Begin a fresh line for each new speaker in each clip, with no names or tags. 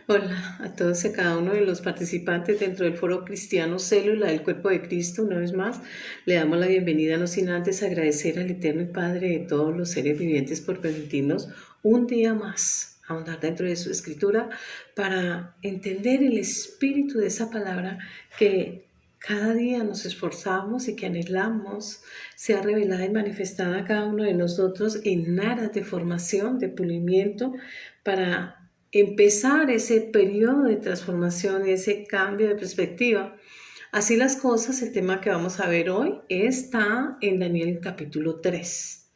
Hola a todos y a cada uno de los participantes dentro del Foro Cristiano Célula del Cuerpo de Cristo. Una vez más, le damos la bienvenida, no sin antes agradecer al Eterno y Padre de todos los seres vivientes por permitirnos un día más ahondar dentro de su escritura para entender el espíritu de esa palabra que cada día nos esforzamos y que anhelamos sea revelada y manifestada a cada uno de nosotros en aras de formación, de pulimiento, para empezar ese periodo de transformación, ese cambio de perspectiva. Así las cosas, el tema que vamos a ver hoy está en Daniel capítulo 3.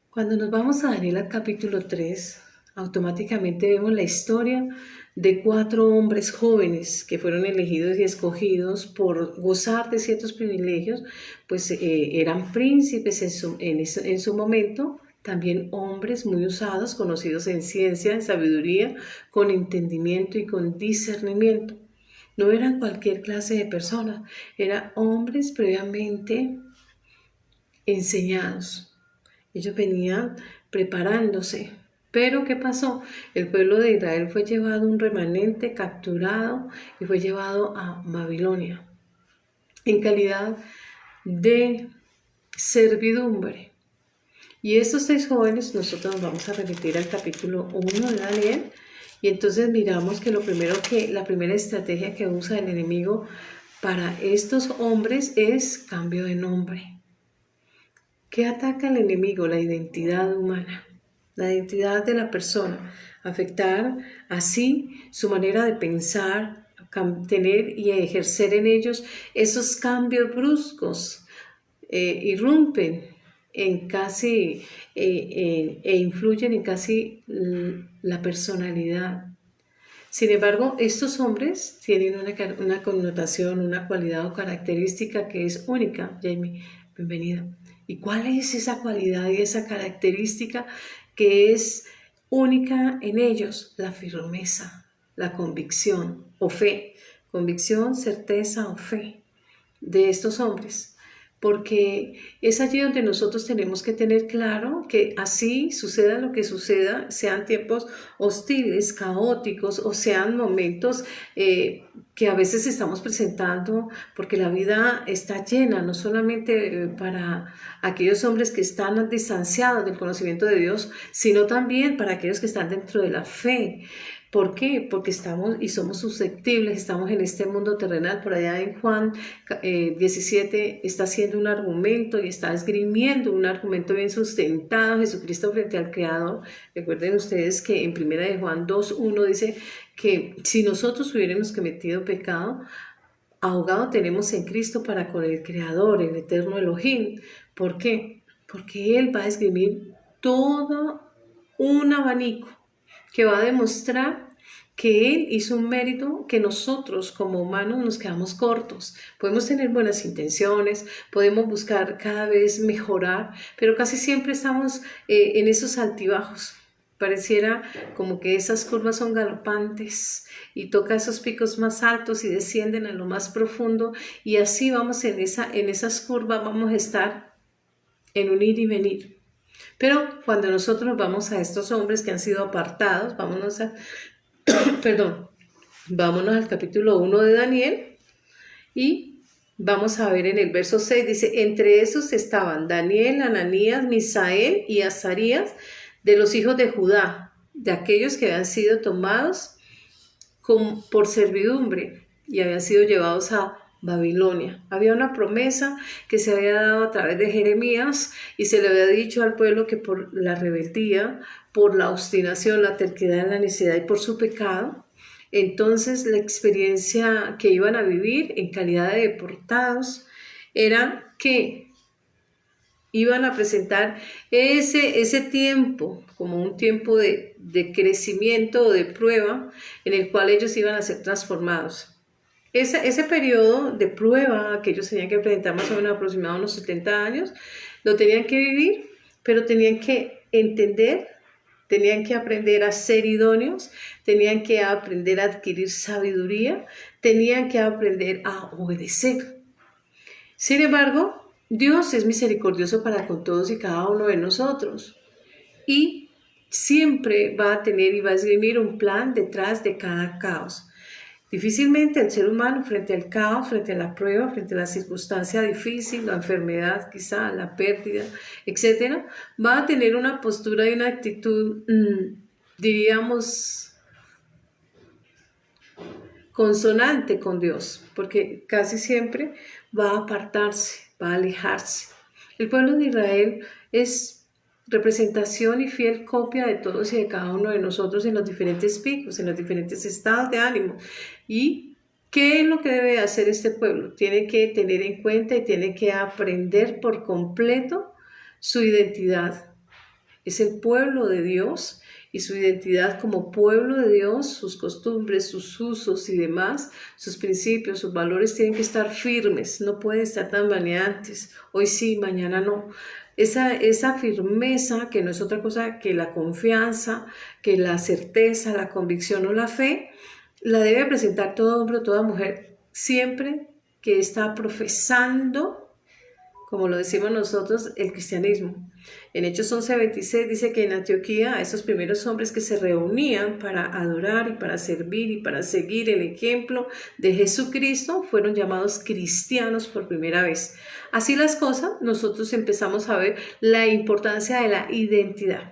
Cuando nos vamos a Daniel capítulo 3, automáticamente vemos la historia de 4 hombres jóvenes que fueron elegidos y escogidos por gozar de ciertos privilegios, pues eran príncipes en su momento, también hombres muy usados, conocidos en ciencia, en sabiduría, con entendimiento y con discernimiento. No eran cualquier clase de personas, eran hombres previamente enseñados. Ellos venían preparándose. Pero ¿qué pasó? El pueblo de Israel fue llevado, un remanente capturado, y fue llevado a Babilonia en calidad de servidumbre. Y estos 6 jóvenes, nosotros nos vamos a remitir al capítulo 1 de Daniel, y entonces miramos que la primera estrategia que usa el enemigo para estos hombres es cambio de nombre. ¿Qué ataca el enemigo? La identidad humana, la identidad de la persona, afectar así su manera de pensar, tener y ejercer en ellos esos cambios bruscos, irrumpen en casi e influyen en casi la personalidad. Sin embargo, estos hombres tienen una connotación, una cualidad o característica que es única. Jamie, bienvenida. ¿Y cuál es esa cualidad y esa característica que es única en ellos? La firmeza, la convicción o fe. Convicción, certeza o fe de estos hombres, porque es allí donde nosotros tenemos que tener claro que así suceda lo que suceda, sean tiempos hostiles, caóticos o sean momentos que a veces estamos presentando, porque la vida está llena, no solamente para aquellos hombres que están distanciados del conocimiento de Dios, sino también para aquellos que están dentro de la fe. ¿Por qué? Porque estamos y somos susceptibles, estamos en este mundo terrenal. Por allá en Juan 17 está haciendo un argumento y está esgrimiendo un argumento bien sustentado, Jesucristo frente al Creador. Recuerden ustedes que en primera de Juan 2:1 dice que si nosotros hubiéramos cometido pecado, ahogado tenemos en Cristo para con el Creador, el eterno Elohim. ¿Por qué? Porque Él va a esgrimir todo un abanico que va a demostrar que Él hizo un mérito que nosotros como humanos nos quedamos cortos. Podemos tener buenas intenciones, podemos buscar cada vez mejorar, pero casi siempre estamos en esos altibajos. Pareciera como que esas curvas son galopantes y toca esos picos más altos y descienden a lo más profundo, y así vamos en esas curvas, vamos a estar en un ir y venir. Pero cuando nosotros vamos a estos hombres que han sido apartados, perdón, vámonos al capítulo 1 de Daniel y vamos a ver en el verso 6, dice, entre esos estaban Daniel, Ananías, Misael y Azarías, de los hijos de Judá, de aquellos que habían sido tomados por servidumbre y habían sido llevados a Babilonia. Había una promesa que se había dado a través de Jeremías y se le había dicho al pueblo que por la rebeldía, por la obstinación, la terquedad, la necedad y por su pecado, entonces la experiencia que iban a vivir en calidad de deportados era que iban a presentar ese tiempo como un tiempo de crecimiento o de prueba en el cual ellos iban a ser transformados. Ese periodo de prueba que ellos tenían que presentar, más o menos aproximadamente unos 70 años, lo tenían que vivir, pero tenían que entender, tenían que aprender a ser idóneos, tenían que aprender a adquirir sabiduría, tenían que aprender a obedecer. Sin embargo, Dios es misericordioso para con todos y cada uno de nosotros. Y siempre va a tener y va a esgrimir un plan detrás de cada caos. Difícilmente el ser humano frente al caos, frente a la prueba, frente a la circunstancia difícil, la enfermedad quizá, la pérdida, etcétera, va a tener una postura y una actitud, diríamos, consonante con Dios, porque casi siempre va a apartarse, va a alejarse. El pueblo de Israel es representación y fiel copia de todos y de cada uno de nosotros en los diferentes picos, en los diferentes estados de ánimo. ¿Y qué es lo que debe hacer este pueblo? Tiene que tener en cuenta y tiene que aprender por completo su identidad. Es el pueblo de Dios y su identidad como pueblo de Dios, sus costumbres, sus usos y demás, sus principios, sus valores tienen que estar firmes, no pueden estar tan variantes, hoy sí, mañana no. Esa firmeza, que no es otra cosa que la confianza, que la certeza, la convicción o la fe, la debe presentar todo hombre o toda mujer siempre que está profesando, como lo decimos nosotros, el cristianismo. En Hechos 11:26 dice que en Antioquía esos primeros hombres que se reunían para adorar y para servir y para seguir el ejemplo de Jesucristo fueron llamados cristianos por primera vez. Así las cosas, nosotros empezamos a ver la importancia de la identidad.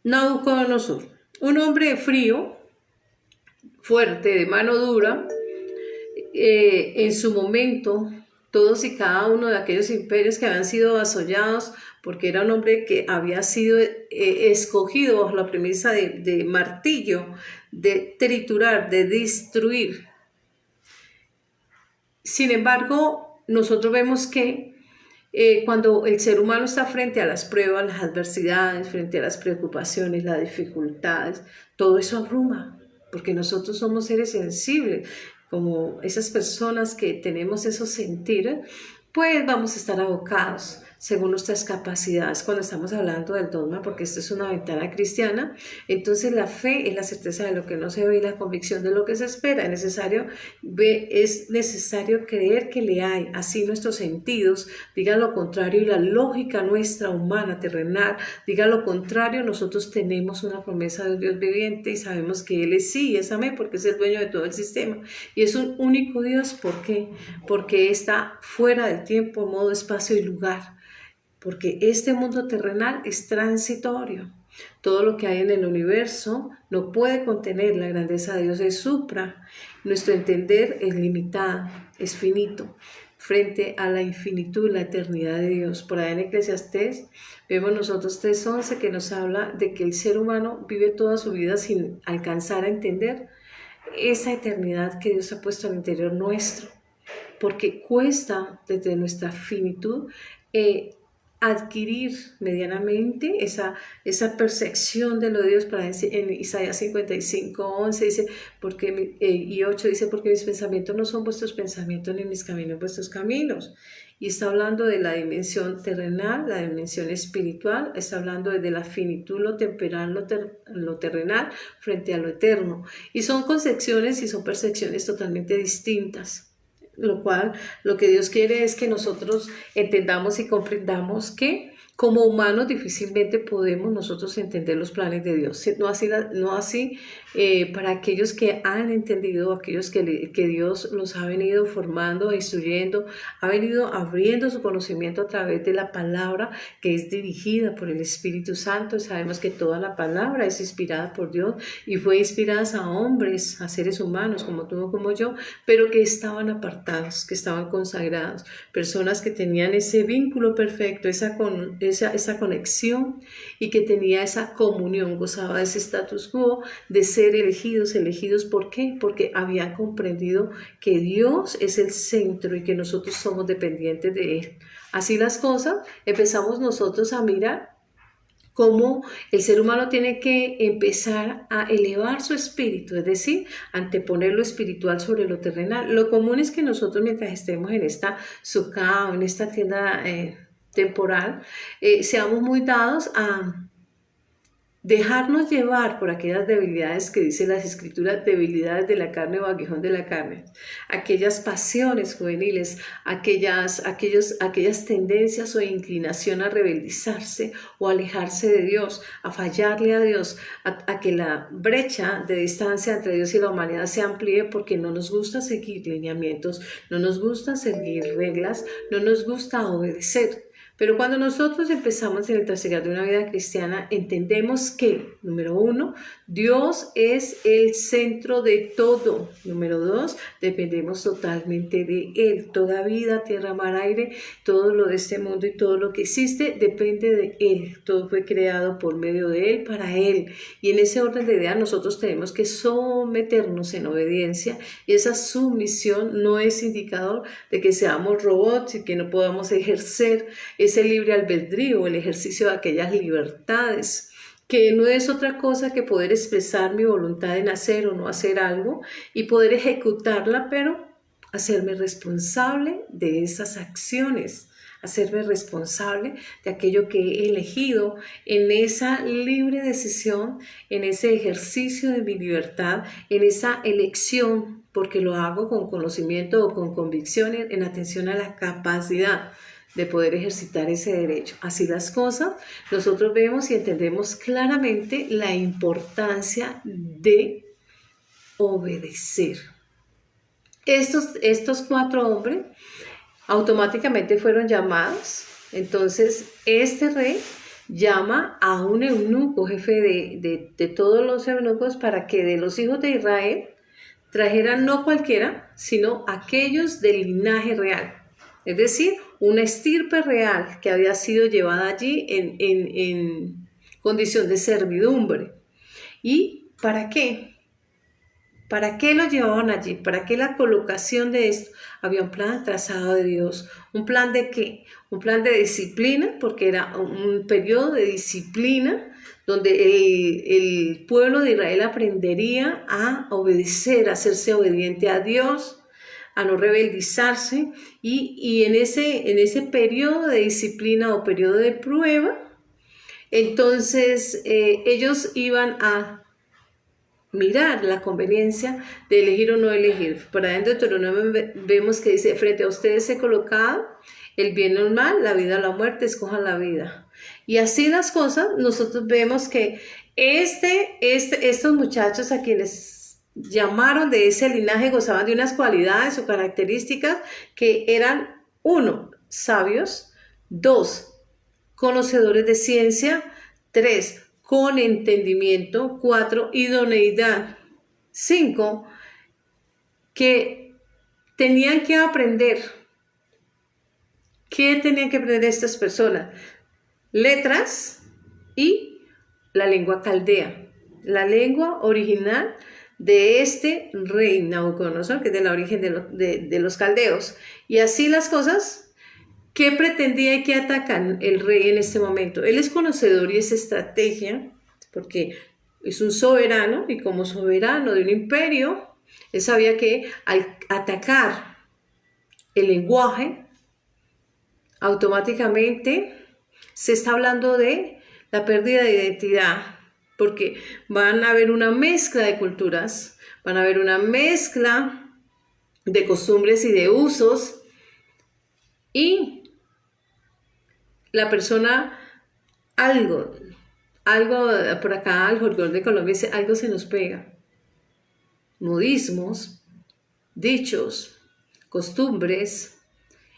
Nabucodonosor, un hombre frío, fuerte, de mano dura, en su momento todos y cada uno de aquellos imperios que habían sido asollados, porque era un hombre que había sido escogido bajo la premisa de martillo, de triturar, de destruir. Sin embargo, nosotros vemos que cuando el ser humano está frente a las pruebas, las adversidades, frente a las preocupaciones, las dificultades, todo eso abruma, porque nosotros somos seres sensibles, como esas personas que tenemos esos sentires, pues vamos a estar abocados según nuestras capacidades. Cuando estamos hablando del dogma, porque esto es una ventana cristiana, entonces la fe es la certeza de lo que no se ve y la convicción de lo que se espera. Es necesario creer que le hay, así nuestros sentidos digan lo contrario y la lógica nuestra humana, terrenal, diga lo contrario. Nosotros tenemos una promesa de Dios viviente y sabemos que Él es sí, es amén, porque es el dueño de todo el sistema. Y es un único Dios. ¿Por qué? Porque está fuera del tiempo, modo, espacio y lugar. Porque este mundo terrenal es transitorio. Todo lo que hay en el universo no puede contener la grandeza de Dios, es supra. Nuestro entender es limitado, es finito, frente a la infinitud, la eternidad de Dios. Por ahí en Eclesiastés vemos nosotros 3:11 que nos habla de que el ser humano vive toda su vida sin alcanzar a entender esa eternidad que Dios ha puesto al interior nuestro. Porque cuesta desde nuestra finitud adquirir medianamente esa percepción de lo de Dios. Para en Isaías 55:11 dice, y 8 dice, porque mis pensamientos no son vuestros pensamientos, ni mis caminos vuestros caminos. Y está hablando de la dimensión terrenal, la dimensión espiritual, está hablando de la finitud, lo temporal, lo terrenal, frente a lo eterno. Y son concepciones y son percepciones totalmente distintas. Lo que Dios quiere es que nosotros entendamos y comprendamos que como humanos difícilmente podemos nosotros entender los planes de Dios. No así para aquellos que han entendido, aquellos que Dios los ha venido formando, instruyendo, ha venido abriendo su conocimiento a través de la palabra que es dirigida por el Espíritu Santo. Sabemos que toda la palabra es inspirada por Dios y fue inspirada a hombres, a seres humanos como tú o como yo, pero que estaban apartados, que estaban consagrados, personas que tenían ese vínculo perfecto, esa conexión y que tenía esa comunión, gozaba de ese status quo de ser elegidos. ¿Por qué? Porque habían comprendido que Dios es el centro y que nosotros somos dependientes de Él. Así las cosas, empezamos nosotros a mirar cómo el ser humano tiene que empezar a elevar su espíritu, es decir, anteponer lo espiritual sobre lo terrenal. Lo común es que nosotros, mientras estemos en esta sukkah o en esta tienda temporal, seamos muy dados a dejarnos llevar por aquellas debilidades que dice las escrituras, debilidades de la carne o aguijón de la carne, aquellas pasiones juveniles, aquellas tendencias o inclinación a rebeldizarse o alejarse de Dios, a fallarle a Dios, a que la brecha de distancia entre Dios y la humanidad se amplíe porque no nos gusta seguir lineamientos, no nos gusta seguir reglas, no nos gusta obedecer. Pero cuando nosotros empezamos en el trasegar de una vida cristiana, entendemos que, número 1, Dios es el centro de todo. Número 2, dependemos totalmente de Él. Toda vida, tierra, mar, aire, todo lo de este mundo y todo lo que existe depende de Él. Todo fue creado por medio de Él, para Él. Y en ese orden de ideas nosotros tenemos que someternos en obediencia. Y esa sumisión no es indicador de que seamos robots y que no podamos ejercer ese libre albedrío, el ejercicio de aquellas libertades, que no es otra cosa que poder expresar mi voluntad en hacer o no hacer algo y poder ejecutarla, pero hacerme responsable de esas acciones, hacerme responsable de aquello que he elegido en esa libre decisión, en ese ejercicio de mi libertad, en esa elección, porque lo hago con conocimiento o con convicción en atención a la capacidad de poder ejercitar ese derecho. Así las cosas, nosotros vemos y entendemos claramente la importancia de obedecer. Estos 4 hombres automáticamente fueron llamados. Entonces, este rey llama a un eunuco, jefe de todos los eunucos, para que de los hijos de Israel trajeran no cualquiera, sino aquellos del linaje real. Es decir, una estirpe real que había sido llevada allí en condición de servidumbre. ¿Y para qué? ¿Para qué lo llevaban allí? ¿Para qué la colocación de esto? Había un plan trazado de Dios. ¿Un plan de qué? Un plan de disciplina, porque era un periodo de disciplina donde el pueblo de Israel aprendería a obedecer, a hacerse obediente a Dios, a no rebeldizarse, y en ese periodo de disciplina o periodo de prueba, entonces ellos iban a mirar la conveniencia de elegir o no elegir. Por ahí en Deuteronomio vemos que dice: frente a ustedes he colocado el bien o el mal, la vida o la muerte, escojan la vida. Y así las cosas, nosotros vemos que estos muchachos a quienes llamaron de ese linaje gozaban de unas cualidades o características que eran: 1, sabios; 2, conocedores de ciencia; 3, con entendimiento; 4, idoneidad; 5, que tenían que aprender. ¿Qué tenían que aprender estas personas? Letras y la lengua caldea, la lengua original de este rey Nabucodonosor, que es de la origen de los caldeos. Y así las cosas, ¿qué pretendía y qué atacan el rey en este momento? Él es conocedor y es estrategia, porque es un soberano, y como soberano de un imperio, él sabía que al atacar el lenguaje, automáticamente se está hablando de la pérdida de identidad, porque van a haber una mezcla de culturas, van a haber una mezcla de costumbres y de usos, y la persona, algo por acá, al folclore de Colombia dice: algo se nos pega. Modismos, dichos, costumbres.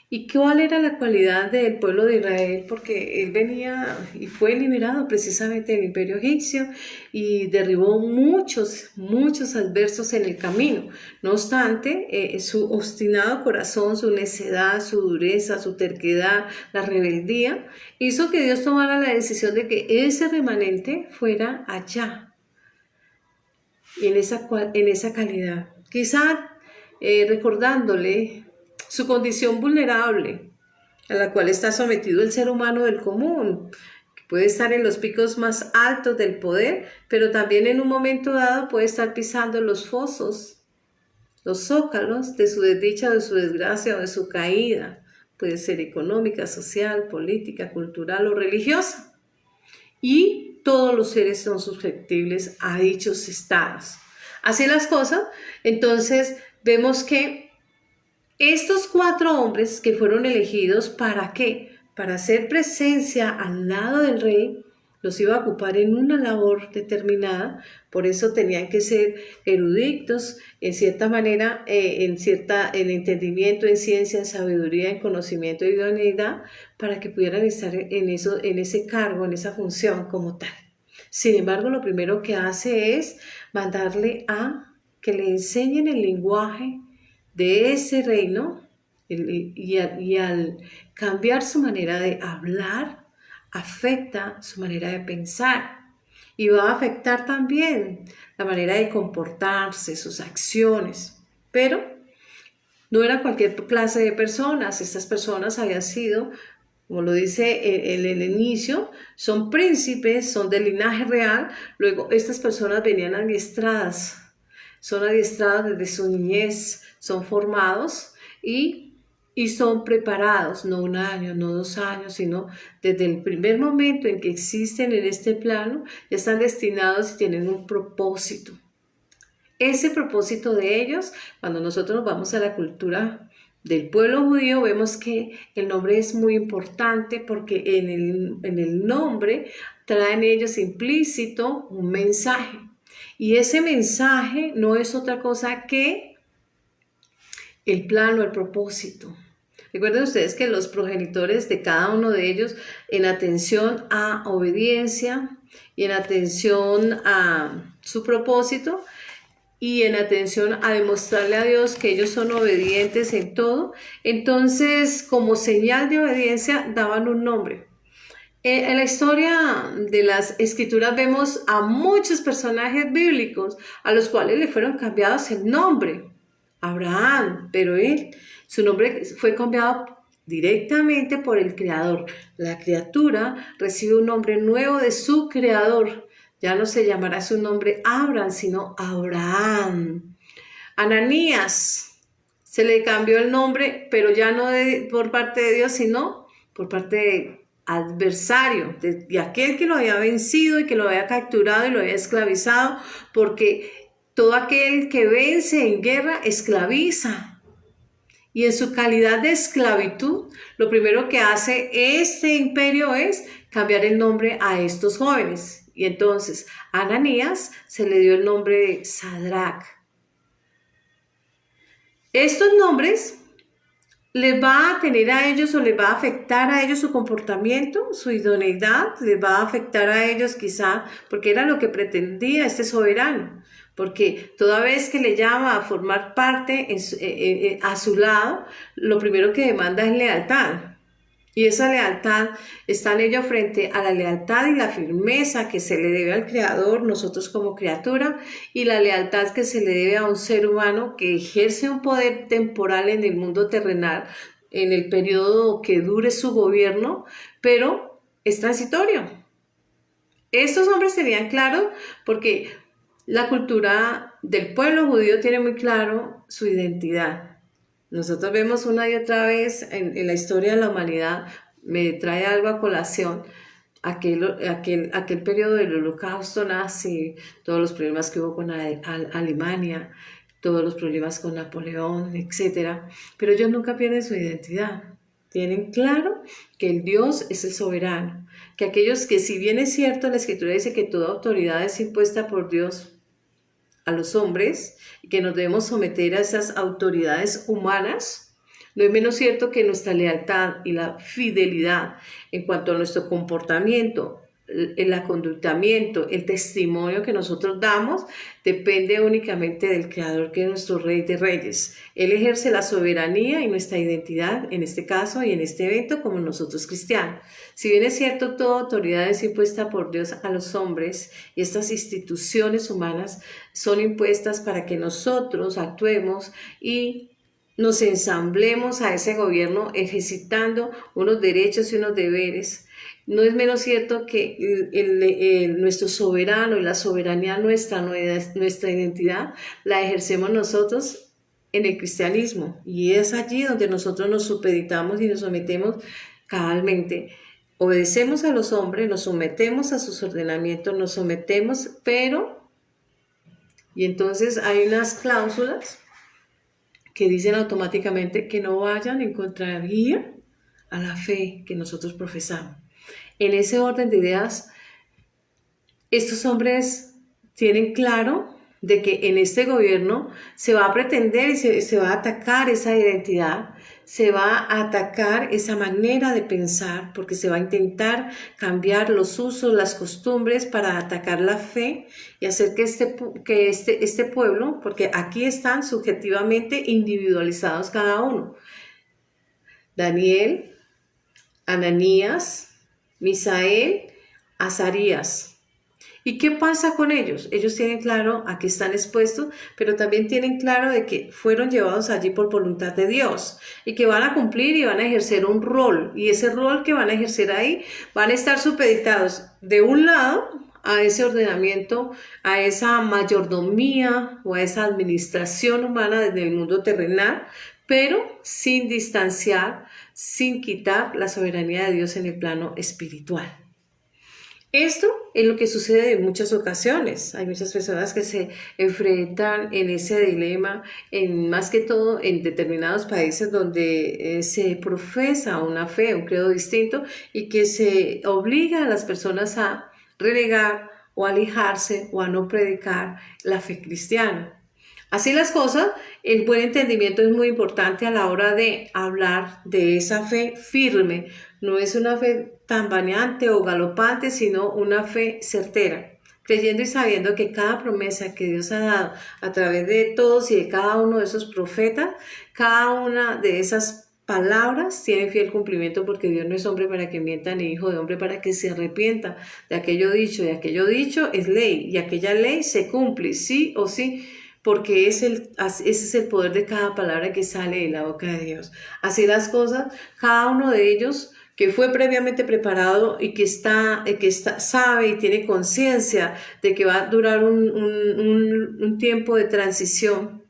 ¿Y cuál era la cualidad del pueblo de Israel? Porque él venía y fue liberado precisamente del imperio egipcio y derribó muchos adversos en el camino. No obstante, su obstinado corazón, su necedad, su dureza, su terquedad, la rebeldía, hizo que Dios tomara la decisión de que ese remanente fuera allá, en esa calidad. Quizá recordándole su condición vulnerable, a la cual está sometido el ser humano del común, que puede estar en los picos más altos del poder, pero también en un momento dado puede estar pisando los fosos, los zócalos de su desdicha, de su desgracia o de su caída. Puede ser económica, social, política, cultural o religiosa. Y todos los seres son susceptibles a dichos estados. Así las cosas, entonces vemos que estos 4 hombres que fueron elegidos, ¿para qué? Para hacer presencia al lado del rey, los iba a ocupar en una labor determinada, por eso tenían que ser eruditos, en cierta manera, en entendimiento, en ciencia, en sabiduría, en conocimiento y idoneidad, para que pudieran estar en ese cargo, en esa función como tal. Sin embargo, lo primero que hace es mandarle a que le enseñen el lenguaje de ese reino, y al cambiar su manera de hablar, afecta su manera de pensar y va a afectar también la manera de comportarse, sus acciones. Pero no era cualquier clase de personas, estas personas habían sido, como lo dice en el inicio, son príncipes, son del linaje real. Luego estas personas venían adiestradas, son adiestrados desde su niñez, son formados y son preparados, no 1 año, no 2 años, sino desde el primer momento en que existen en este plano, ya están destinados y tienen un propósito. Ese propósito de ellos, cuando nosotros nos vamos a la cultura del pueblo judío, vemos que el nombre es muy importante porque en el nombre traen ellos implícito un mensaje. Y ese mensaje no es otra cosa que el plano, el propósito. Recuerden ustedes que los progenitores de cada uno de ellos, en atención a obediencia y en atención a su propósito y en atención a demostrarle a Dios que ellos son obedientes en todo, entonces como señal de obediencia daban un nombre. En la historia de las escrituras vemos a muchos personajes bíblicos a los cuales le fueron cambiados el nombre. Abraham, pero su nombre fue cambiado directamente por el Creador. La criatura recibe un nombre nuevo de su Creador. Ya no se llamará su nombre Abraham, sino Abraham. Ananías, se le cambió el nombre, pero ya no por parte de Dios, sino por parte de adversario, de aquel que lo había vencido y que lo había capturado y lo había esclavizado, porque todo aquel que vence en guerra esclaviza. Y en su calidad de esclavitud, lo primero que hace este imperio es cambiar el nombre a estos jóvenes. Y entonces a Ananías se le dio el nombre de Sadrach. Estos nombres les va a tener a ellos o les va a afectar a ellos su comportamiento, su idoneidad, les va a afectar a ellos quizá, porque era lo que pretendía este soberano, porque toda vez que le llama a formar parte a su lado, lo primero que demanda es lealtad. Y esa lealtad está en ello frente a la lealtad y la firmeza que se le debe al Creador, nosotros como criatura, y la lealtad que se le debe a un ser humano que ejerce un poder temporal en el mundo terrenal, en el periodo que dure su gobierno, pero es transitorio. Estos hombres tenían claro, porque la cultura del pueblo judío tiene muy claro su identidad. Nosotros vemos una y otra vez en la historia de la humanidad, me trae algo a colación, aquel periodo del Holocausto nazi, todos los problemas que hubo con Alemania, todos los problemas con Napoleón, etc. Pero ellos nunca pierden su identidad. Tienen claro que el Dios es el soberano, que aquellos que, si bien es cierto, la Escritura dice que toda autoridad es impuesta por Dios a los hombres y que nos debemos someter a esas autoridades humanas, no es menos cierto que nuestra lealtad y la fidelidad en cuanto a nuestro comportamiento, el aconductamiento, el testimonio que nosotros damos, depende únicamente del Creador, que es nuestro Rey de Reyes. Él ejerce la soberanía y nuestra identidad en este caso y en este evento como nosotros cristianos. Si bien es cierto, toda autoridad es impuesta por Dios a los hombres y estas instituciones humanas son impuestas para que nosotros actuemos y nos ensamblemos a ese gobierno ejercitando unos derechos y unos deberes. No es menos cierto que nuestro soberano y la soberanía nuestra identidad, la ejercemos nosotros en el cristianismo. Y es allí donde nosotros nos supeditamos y nos sometemos cabalmente obedecemos a los hombres, nos sometemos a sus ordenamientos, nos sometemos, y entonces hay unas cláusulas que dicen automáticamente que no vayan en contravía a la fe que nosotros profesamos. En ese orden de ideas, estos hombres tienen claro de que en este gobierno se va a pretender y se va a atacar esa identidad, se va a atacar esa manera de pensar, porque se va a intentar cambiar los usos, las costumbres para atacar la fe y hacer que este pueblo, porque aquí están subjetivamente individualizados cada uno. Daniel, Ananías, Misael, Azarías. ¿Y qué pasa con ellos? Ellos tienen claro a qué están expuestos, pero también tienen claro de que fueron llevados allí por voluntad de Dios y que van a cumplir y van a ejercer un rol. Y ese rol que van a ejercer ahí van a estar supeditados de un lado a ese ordenamiento, a esa mayordomía o a esa administración humana desde el mundo terrenal, pero sin distanciar, sin quitar la soberanía de Dios en el plano espiritual. Esto es lo que sucede en muchas ocasiones. Hay muchas personas que se enfrentan en ese dilema, más que todo en determinados países donde se profesa una fe, un credo distinto y que se obliga a las personas a renegar o alejarse o a no predicar la fe cristiana. Así las cosas, el buen entendimiento es muy importante a la hora de hablar de esa fe firme. No es una fe tambaleante o galopante, sino una fe certera, creyendo y sabiendo que cada promesa que Dios ha dado a través de todos y de cada uno de esos profetas, cada una de esas palabras tiene fiel cumplimiento, porque Dios no es hombre para que mienta, ni hijo de hombre para que se arrepienta de aquello dicho. Y aquello dicho es ley, y aquella ley se cumple, sí o sí, porque ese es el poder de cada palabra que sale de la boca de Dios. Así las cosas, cada uno de ellos que fue previamente preparado y que sabe y tiene conciencia de que va a durar un tiempo de transición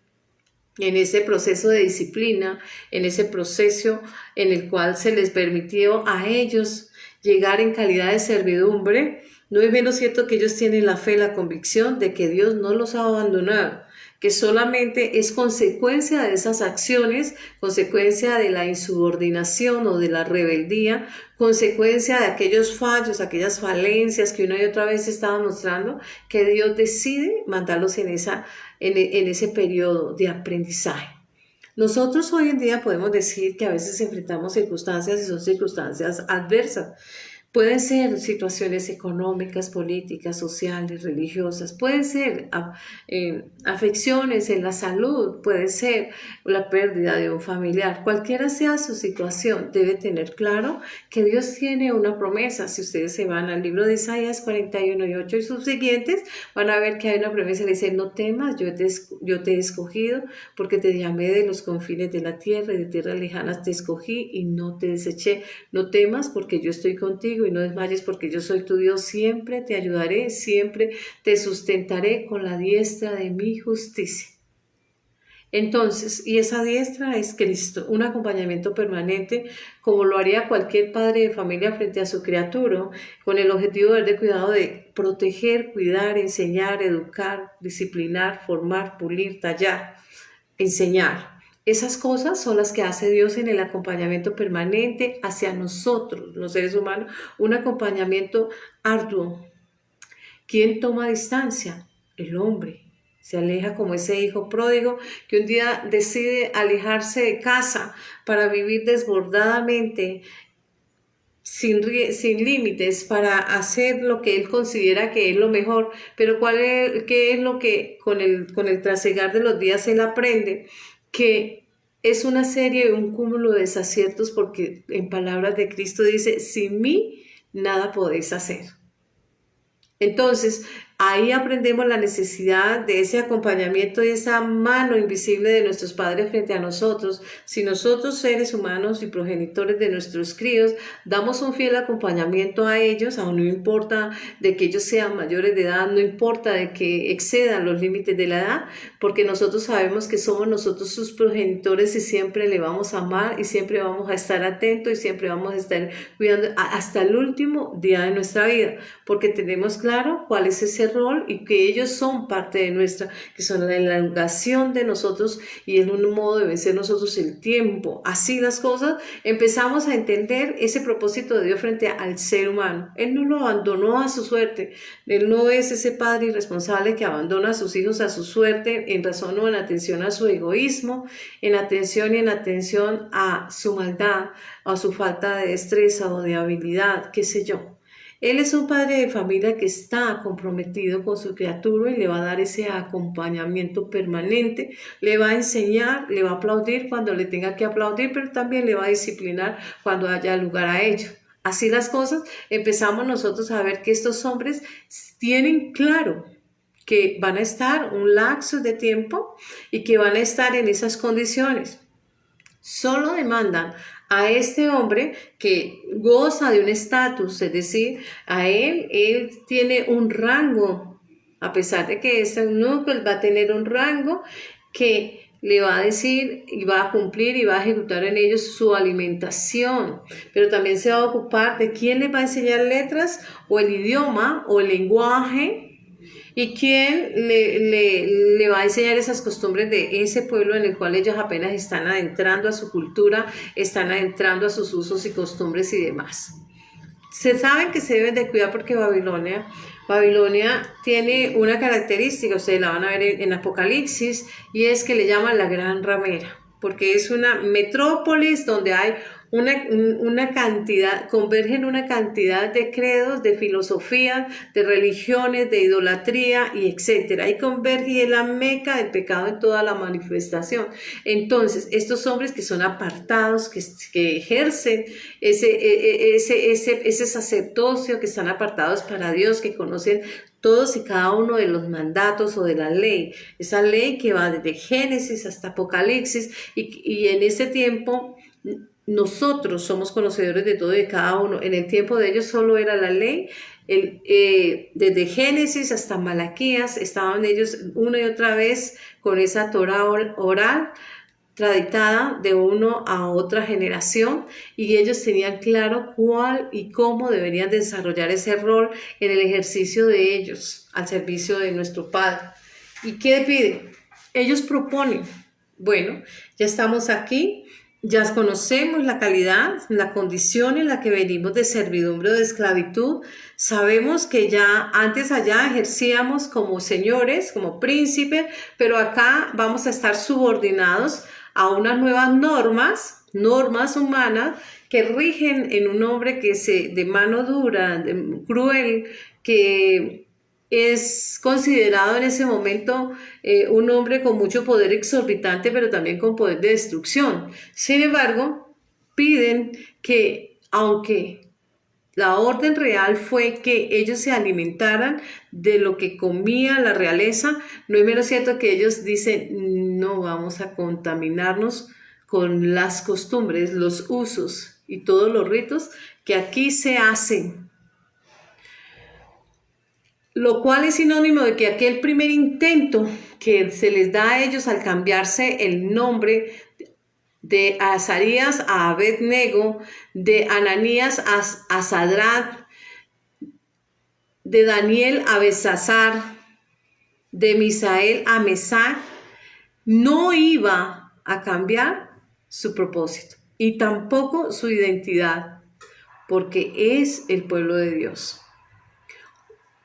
en ese proceso de disciplina, en ese proceso en el cual se les permitió a ellos llegar en calidad de servidumbre. No es menos cierto que ellos tienen la fe, la convicción de que Dios no los ha abandonado, que solamente es consecuencia de esas acciones, consecuencia de la insubordinación o de la rebeldía, consecuencia de aquellos fallos, aquellas falencias que una y otra vez estaban mostrando, que Dios decide mandarlos en ese periodo de aprendizaje. Nosotros hoy en día podemos decir que a veces enfrentamos circunstancias y son circunstancias adversas. Pueden ser situaciones económicas, políticas, sociales, religiosas, pueden ser afecciones en la salud, puede ser la pérdida de un familiar. Cualquiera sea su situación, debe tener claro que Dios tiene una promesa. Si ustedes se van al libro de Isaías 41 y 8 y sus siguientes, van a ver que hay una promesa que dice: no temas, yo te he escogido, porque te llamé de los confines de la tierra y de tierras lejanas te escogí y no te deseché. No temas, porque yo estoy contigo, y no desmayes, porque yo soy tu Dios. Siempre te ayudaré, siempre te sustentaré con la diestra de mi justicia. Entonces, y esa diestra es Cristo, un acompañamiento permanente, como lo haría cualquier padre de familia frente a su criatura, con el objetivo de cuidado de proteger, cuidar, enseñar, educar, disciplinar, formar, pulir, tallar, enseñar. Esas cosas son las que hace Dios en el acompañamiento permanente hacia nosotros, los seres humanos, un acompañamiento arduo. ¿Quién toma distancia? El hombre. Se aleja como ese hijo pródigo que un día decide alejarse de casa para vivir desbordadamente, sin límites, para hacer lo que él considera que es lo mejor. Pero ¿qué es lo que con el trasegar de los días él aprende? Que es una serie, un cúmulo de desaciertos, porque en palabras de Cristo dice: sin mí nada podéis hacer. Entonces, Ahí aprendemos la necesidad de ese acompañamiento y esa mano invisible de nuestros padres frente a nosotros. Si nosotros, seres humanos y progenitores de nuestros críos, damos un fiel acompañamiento a ellos, aún no importa de que ellos sean mayores de edad, no importa de que excedan los límites de la edad, porque nosotros sabemos que somos nosotros sus progenitores y siempre le vamos a amar y siempre vamos a estar atentos y siempre vamos a estar cuidando hasta el último día de nuestra vida, porque tenemos claro cuál es ese rol y que ellos son parte de nuestra, que son la elongación de nosotros y es un modo de vencer nosotros el tiempo. Así las cosas, empezamos a entender ese propósito de Dios frente al ser humano. Él no lo abandonó a su suerte. Él no es ese padre irresponsable que abandona a sus hijos a su suerte en razón o en atención a su egoísmo, en atención y en atención a su maldad, a su falta de destreza o de habilidad, qué sé yo. Él es un padre de familia que está comprometido con su criatura y le va a dar ese acompañamiento permanente, le va a enseñar, le va a aplaudir cuando le tenga que aplaudir, pero también le va a disciplinar cuando haya lugar a ello. Así las cosas, empezamos nosotros a ver que estos hombres tienen claro que van a estar un lapso de tiempo y que van a estar en esas condiciones. Solo demandan a este hombre que goza de un estatus, es decir, a él tiene un rango, a pesar de que es eunuco, él va a tener un rango que le va a decir y va a cumplir y va a ejecutar en ellos su alimentación, pero también se va a ocupar de quién les va a enseñar letras o el idioma o el lenguaje. ¿Y quién le va a enseñar esas costumbres de ese pueblo en el cual ellos apenas están adentrando a su cultura, están adentrando a sus usos y costumbres y demás? Se saben que se deben de cuidar porque Babilonia tiene una característica, ustedes la van a ver en Apocalipsis, y es que le llaman la gran ramera, porque es una metrópolis donde hay una cantidad, convergen una cantidad de credos, de filosofías, de religiones, de idolatría y etcétera. Ahí converge la meca del pecado en toda la manifestación. Entonces, estos hombres que son apartados, que ejercen ese sacerdocio, que están apartados para Dios, que conocen todos y cada uno de los mandatos o de la ley, esa ley que va desde Génesis hasta Apocalipsis, y en ese tiempo nosotros somos conocedores de todo y de cada uno. En el tiempo de ellos solo era la ley. Desde Génesis hasta Malaquías estaban ellos una y otra vez con esa Torah oral traditada de uno a otra generación, y ellos tenían claro cuál y cómo deberían desarrollar ese rol en el ejercicio de ellos al servicio de nuestro Padre. ¿Y qué piden? Ellos proponen, bueno, ya estamos aquí, ya conocemos la calidad, la condición en la que venimos de servidumbre o de esclavitud. Sabemos que ya antes allá ejercíamos como señores, como príncipes, pero acá vamos a estar subordinados a unas nuevas normas humanas que rigen en un hombre que de mano dura, cruel, que es considerado en ese momento un hombre con mucho poder exorbitante, pero también con poder de destrucción. Sin embargo, piden que, aunque la orden real fue que ellos se alimentaran de lo que comía la realeza, no es menos cierto que ellos dicen, no vamos a contaminarnos con las costumbres, los usos y todos los ritos que aquí se hacen. Lo cual es sinónimo de que aquel primer intento que se les da a ellos al cambiarse el nombre de Azarías a Abed-Nego, de Ananías a Sadrach, de Daniel a Beltsasar, de Misael a Mesac, no iba a cambiar su propósito y tampoco su identidad, porque es el pueblo de Dios.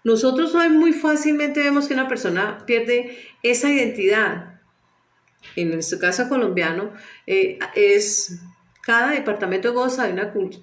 Nosotros hoy muy fácilmente vemos que una persona pierde esa identidad. En nuestro caso colombiano, cada departamento goza de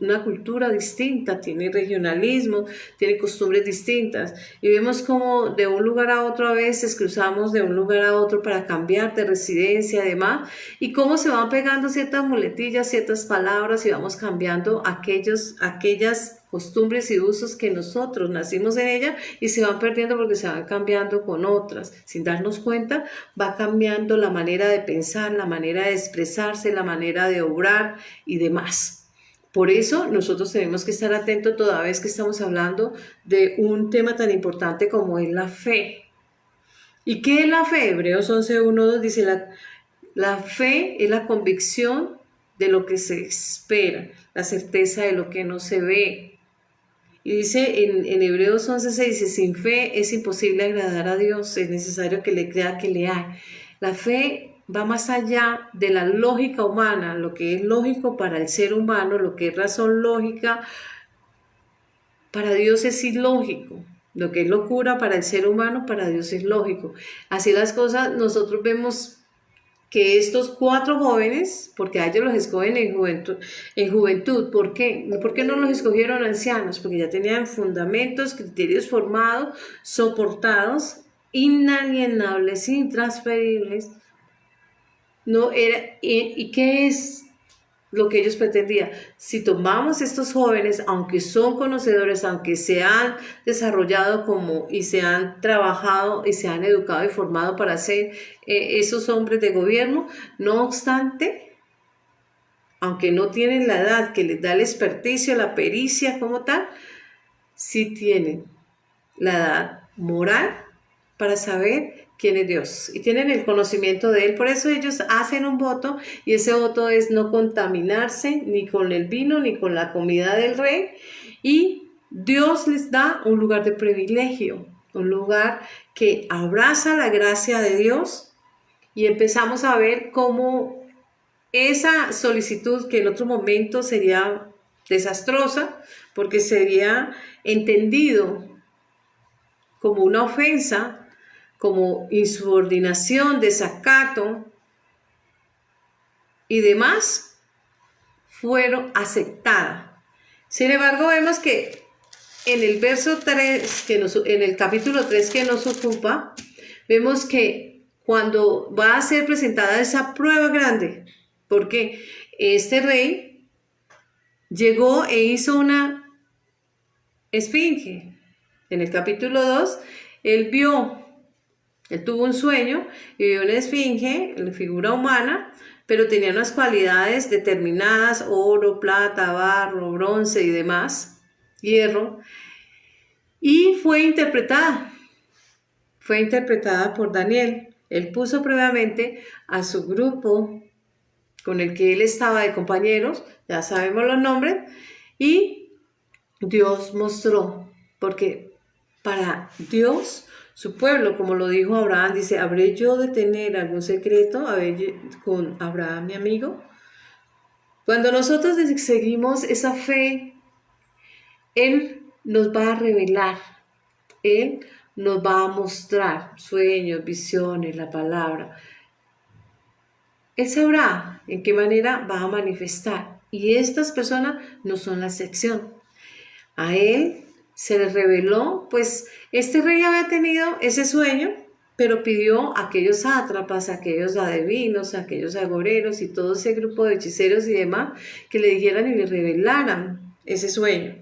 una cultura distinta, tiene regionalismo, tiene costumbres distintas, y vemos como de un lugar a otro a veces cruzamos de un lugar a otro para cambiar de residencia y demás, y cómo se van pegando ciertas muletillas, ciertas palabras, y vamos cambiando aquellas costumbres y usos que nosotros nacimos en ella y se van perdiendo porque se van cambiando con otras. Sin darnos cuenta, va cambiando la manera de pensar, la manera de expresarse, la manera de obrar y demás. Por eso nosotros tenemos que estar atentos toda vez que estamos hablando de un tema tan importante como es la fe. ¿Y qué es la fe? Hebreos 11:1-2 dice, la fe es la convicción de lo que se espera, la certeza de lo que no se ve. Y dice en Hebreos 11:6, dice, sin fe es imposible agradar a Dios, es necesario que le crea que le hay. La fe va más allá de la lógica humana, lo que es lógico para el ser humano, lo que es razón lógica, para Dios es ilógico. Lo que es locura para el ser humano, para Dios es lógico. Así las cosas, nosotros vemos que estos 4 jóvenes, porque a ellos los escogen en juventud, ¿por qué? ¿Por qué no los escogieron ancianos? Porque ya tenían fundamentos, criterios formados, soportados, inalienables, intransferibles. No era, ¿y qué es lo que ellos pretendían? Si tomamos estos jóvenes, aunque son conocedores, aunque se han desarrollado como y se han trabajado y se han educado y formado para ser esos hombres de gobierno, no obstante, aunque no tienen la edad que les da el experticio, la pericia como tal, sí tienen la edad moral para saber quién es Dios y tienen el conocimiento de Él. Por eso ellos hacen un voto y ese voto es no contaminarse ni con el vino ni con la comida del rey, y Dios les da un lugar de privilegio, un lugar que abraza la gracia de Dios, y empezamos a ver cómo esa solicitud, que en otro momento sería desastrosa porque sería entendido como una ofensa, como insubordinación, desacato y demás, fueron aceptadas. Sin embargo, vemos que en el verso 3, en el capítulo 3 que nos ocupa, vemos que cuando va a ser presentada esa prueba grande, porque este rey llegó e hizo una esfinge. En el capítulo 2, él tuvo un sueño y vio una esfinge, la figura humana, pero tenía unas cualidades determinadas: oro, plata, barro, bronce y demás, hierro, y fue interpretada por Daniel. Él puso previamente a su grupo con el que él estaba de compañeros, ya sabemos los nombres, y Dios mostró, porque para Dios, su pueblo, como lo dijo Abraham, dice, ¿habré yo de tener algún secreto con Abraham, mi amigo? Cuando nosotros seguimos esa fe, Él nos va a revelar, Él nos va a mostrar sueños, visiones, la palabra. Él sabrá en qué manera va a manifestar, y estas personas no son la excepción. A él se le reveló, pues este rey había tenido ese sueño, pero pidió a aquellos sátrapas, a aquellos adivinos, a aquellos agoreros y todo ese grupo de hechiceros y demás, que le dijeran y le revelaran ese sueño.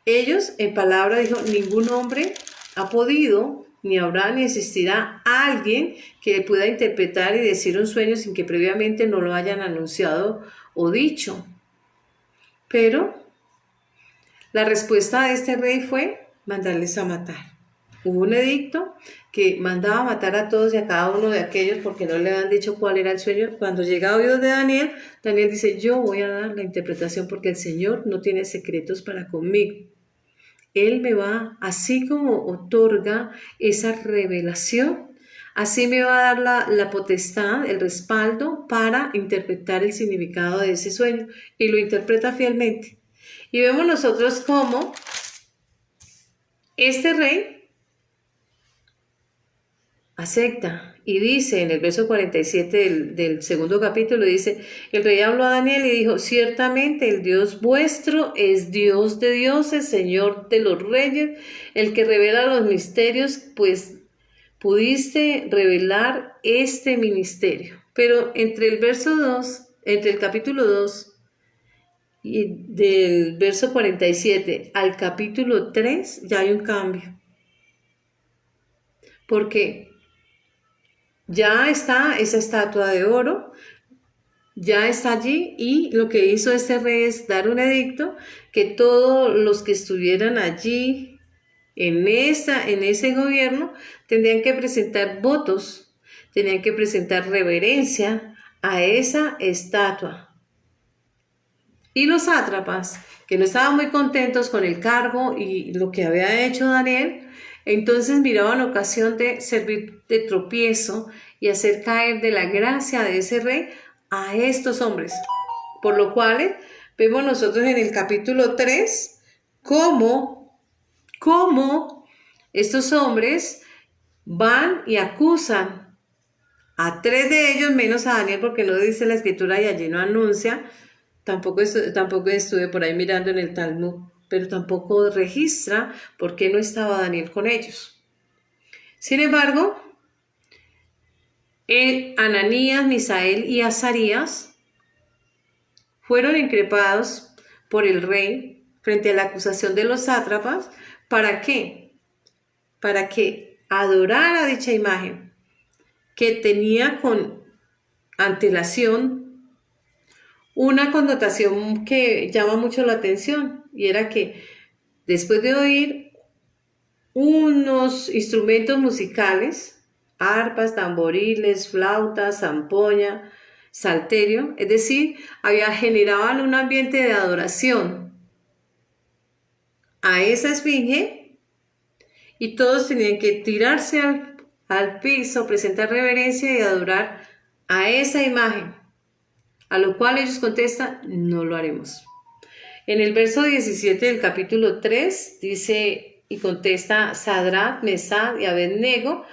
Ellos, en palabra, dijo, ningún hombre ha podido, ni habrá ni existirá alguien que pueda interpretar y decir un sueño sin que previamente no lo hayan anunciado o dicho. Pero la respuesta de este rey fue mandarles a matar. Hubo un edicto que mandaba a matar a todos y a cada uno de aquellos porque no le habían dicho cuál era el sueño. Cuando llega a oídos de Daniel, Daniel dice, yo voy a dar la interpretación porque el Señor no tiene secretos para conmigo. Él me va, así como otorga esa revelación, así me va a dar la potestad, el respaldo para interpretar el significado de ese sueño, y lo interpreta fielmente. Y vemos nosotros cómo este rey acepta y dice en el verso 47 del segundo capítulo, dice, el rey habló a Daniel y dijo, ciertamente el Dios vuestro es Dios de dioses, Señor de los reyes, el que revela los misterios, pues pudiste revelar este ministerio. Pero entre el capítulo 2 Y del verso 47 al capítulo 3 ya hay un cambio. Porque ya está esa estatua de oro, ya está allí, y lo que hizo este rey es dar un edicto que todos los que estuvieran allí en ese gobierno tendrían que presentar votos, tenían que presentar reverencia a esa estatua. Y los sátrapas, que no estaban muy contentos con el cargo y lo que había hecho Daniel, entonces miraban ocasión de servir de tropiezo y hacer caer de la gracia de ese rey a estos hombres. Por lo cual vemos nosotros en el capítulo 3 cómo estos hombres van y acusan a 3 de ellos, menos a Daniel, porque no dice la escritura y allí no anuncia. Tampoco estuve por ahí mirando en el Talmud, pero tampoco registra por qué no estaba Daniel con ellos. Sin embargo, Ananías, Misael y Azarías fueron increpados por el rey frente a la acusación de los sátrapas. ¿Para qué? Para que adorara dicha imagen, que tenía con antelación una connotación que llama mucho la atención, y era que después de oír unos instrumentos musicales, arpas, tamboriles, flautas, zampoña, salterio, es decir, generaban un ambiente de adoración a esa esfinge, y todos tenían que tirarse al piso, presentar reverencia y adorar a esa imagen. A lo cual ellos contestan, no lo haremos. En el verso 17 del capítulo 3 dice y contesta Sadrach, Mesach y Abednego.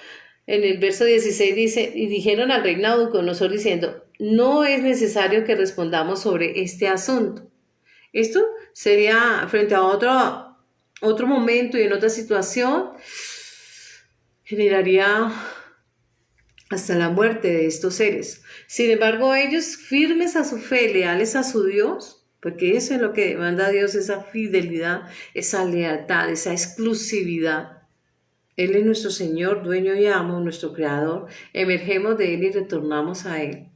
En el verso 16 dice, y dijeron al rey Nabucodonosor diciendo, no es necesario que respondamos sobre este asunto. Esto sería frente a otro momento y en otra situación, generaría hasta la muerte de estos seres. Sin embargo, ellos, firmes a su fe, leales a su Dios, porque eso es lo que demanda Dios, esa fidelidad, esa lealtad, esa exclusividad. Él es nuestro Señor, dueño y amo, nuestro Creador. Emergemos de Él y retornamos a Él.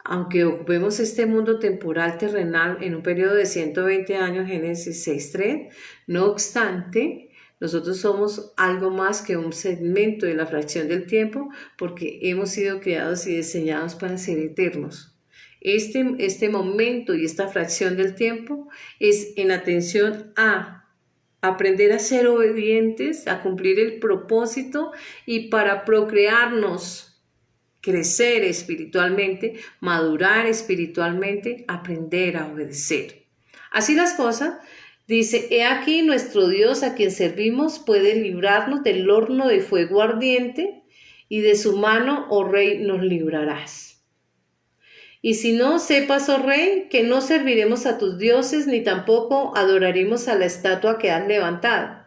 Aunque ocupemos este mundo temporal terrenal en un periodo de 120 años, Génesis 6:3, no obstante, nosotros somos algo más que un segmento de la fracción del tiempo, porque hemos sido creados y diseñados para ser eternos. Este momento y esta fracción del tiempo es en atención a aprender a ser obedientes, a cumplir el propósito y para procrearnos, crecer espiritualmente, madurar espiritualmente, aprender a obedecer. Así las cosas. Dice, he aquí nuestro Dios a quien servimos puede librarnos del horno de fuego ardiente, y de su mano, oh rey, nos librarás. Y si no, sepas, oh rey, que no serviremos a tus dioses, ni tampoco adoraremos a la estatua que has levantado.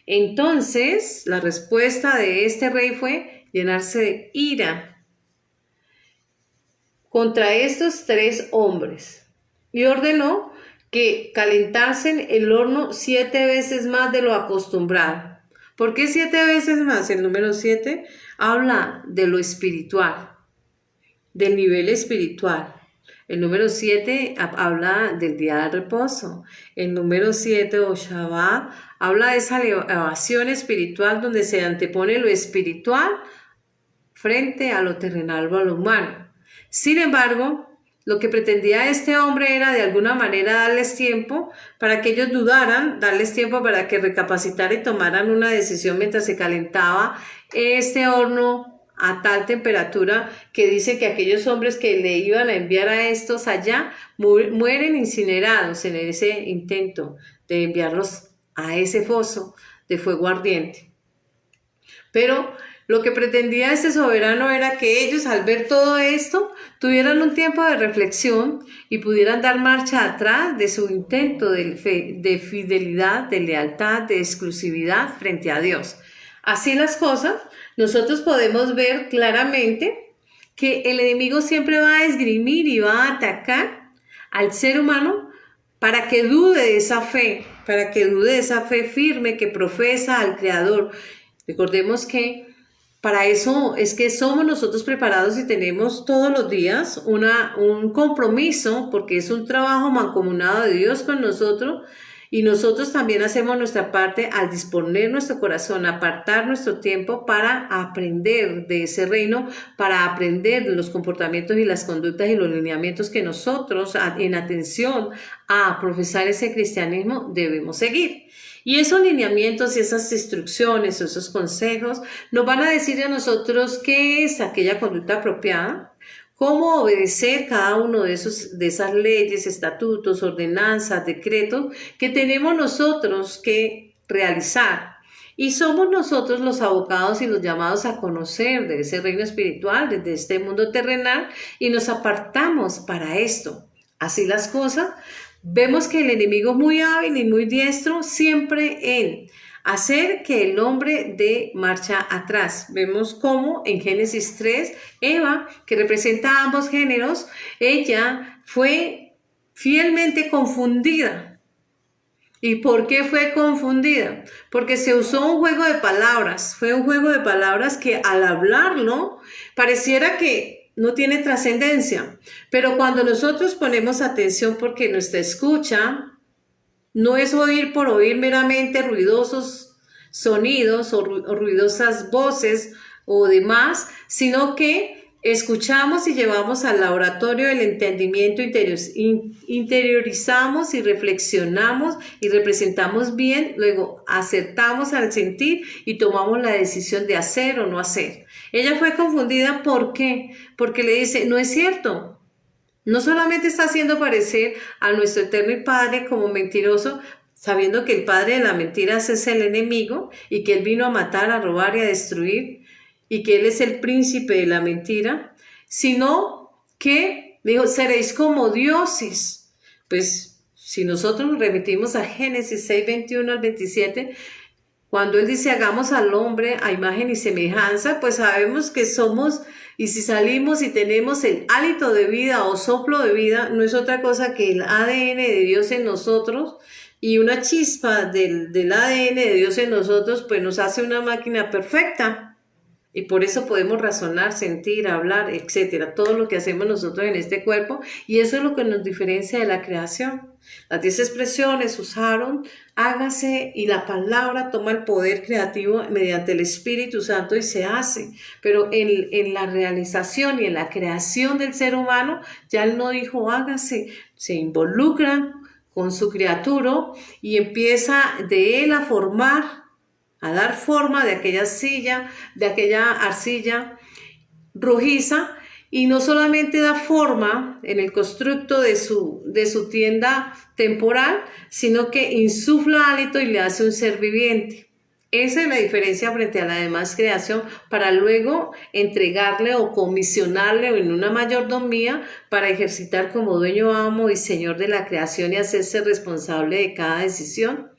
Entonces, la respuesta de este rey fue llenarse de ira contra estos 3 hombres, y ordenó que calentasen el horno 7 veces más de lo acostumbrado. ¿Por qué 7 veces más? El número 7 habla de lo espiritual, del nivel espiritual. El número 7 habla del día del reposo. El número 7 o Shabbat habla de esa elevación espiritual donde se antepone lo espiritual frente a lo terrenal o a lo humano. Sin embargo, lo que pretendía este hombre era de alguna manera darles tiempo para que ellos dudaran, darles tiempo para que recapacitaran y tomaran una decisión mientras se calentaba este horno a tal temperatura que dice que aquellos hombres que le iban a enviar a estos allá mueren incinerados en ese intento de enviarlos a ese foso de fuego ardiente. Pero lo que pretendía este soberano era que ellos, al ver todo esto, tuvieran un tiempo de reflexión y pudieran dar marcha atrás de su intento de fidelidad, de lealtad, de exclusividad frente a Dios. Así las cosas, nosotros podemos ver claramente que el enemigo siempre va a esgrimir y va a atacar al ser humano para que dude de esa fe, para que dude de esa fe firme que profesa al Creador. Recordemos que para eso es que somos nosotros preparados y tenemos todos los días un compromiso, porque es un trabajo mancomunado de Dios con nosotros, y nosotros también hacemos nuestra parte al disponer nuestro corazón, apartar nuestro tiempo para aprender de ese reino, para aprender de los comportamientos y las conductas y los lineamientos que nosotros, en atención a profesar ese cristianismo, debemos seguir. Y esos lineamientos y esas instrucciones o esos consejos nos van a decir a nosotros qué es aquella conducta apropiada, cómo obedecer cada uno de esas leyes, estatutos, ordenanzas, decretos que tenemos nosotros que realizar. Y somos nosotros los abocados y los llamados a conocer de ese reino espiritual, desde este mundo terrenal, y nos apartamos para esto. Así las cosas, vemos que el enemigo es muy hábil y muy diestro siempre en hacer que el hombre dé marcha atrás. Vemos cómo en Génesis 3, Eva, que representa a ambos géneros, ella fue fielmente confundida. ¿Y por qué fue confundida? Porque se usó un juego de palabras. Fue un juego de palabras que al hablarlo pareciera que no tiene trascendencia. Pero cuando nosotros ponemos atención, porque nuestra escucha no es oír por oír meramente ruidosos sonidos o ruidosas voces o demás, sino que escuchamos y llevamos al laboratorio del entendimiento, interiorizamos y reflexionamos y representamos bien, luego acertamos al sentir y tomamos la decisión de hacer o no hacer. Ella fue confundida, ¿por qué? Porque le dice, no es cierto. No solamente está haciendo parecer a nuestro eterno Padre como mentiroso, sabiendo que el padre de la mentira es el enemigo y que él vino a matar, a robar y a destruir, y que él es el príncipe de la mentira, sino que dijo, seréis como dioses. Pues si nosotros nos remitimos a Génesis 6, 21 al 27, cuando él dice hagamos al hombre a imagen y semejanza, pues sabemos que somos, y si salimos y tenemos el hálito de vida o soplo de vida, no es otra cosa que el ADN de Dios en nosotros, y una chispa del ADN de Dios en nosotros, pues nos hace una máquina perfecta. Y por eso podemos razonar, sentir, hablar, etcétera, todo lo que hacemos nosotros en este cuerpo, y eso es lo que nos diferencia de la creación. Las 10 expresiones usaron, hágase, y la palabra toma el poder creativo mediante el Espíritu Santo y se hace. Pero en la realización y en la creación del ser humano, ya él no dijo hágase, se involucra con su criatura y empieza de él a formar, a dar forma de aquella silla, de aquella arcilla rojiza, y no solamente da forma en el constructo de su tienda temporal, sino que insufla hálito y le hace un ser viviente. Esa es la diferencia frente a la demás creación, para luego entregarle o comisionarle en una mayordomía para ejercitar como dueño, amo y señor de la creación y hacerse responsable de cada decisión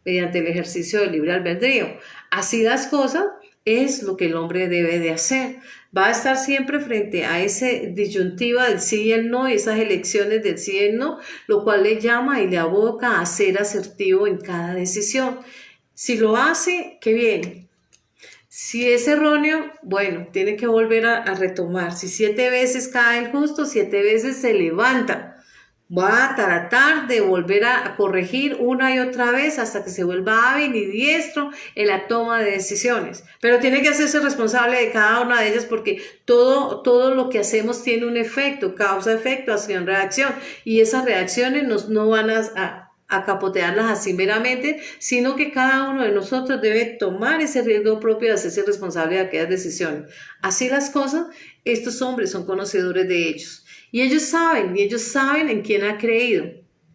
mediante el ejercicio del libre albedrío. Así las cosas es lo que el hombre debe de hacer. Va a estar siempre frente a esa disyuntiva del sí y el no, y esas elecciones del sí y el no, lo cual le llama y le aboca a ser asertivo en cada decisión. Si lo hace, qué bien. Si es erróneo, bueno, tiene que volver a retomar. Si 7 veces cae el justo, 7 veces se levanta. Va a tratar de volver a corregir una y otra vez hasta que se vuelva hábil y diestro en la toma de decisiones. Pero tiene que hacerse responsable de cada una de ellas, porque todo lo que hacemos tiene un efecto, causa-efecto, acción-reacción. Y esas reacciones no van a capotearlas así meramente, sino que cada uno de nosotros debe tomar ese riesgo propio de hacerse responsable de aquellas decisiones. Así las cosas, estos hombres son conocedores de ellos. Y ellos saben en quién ha creído,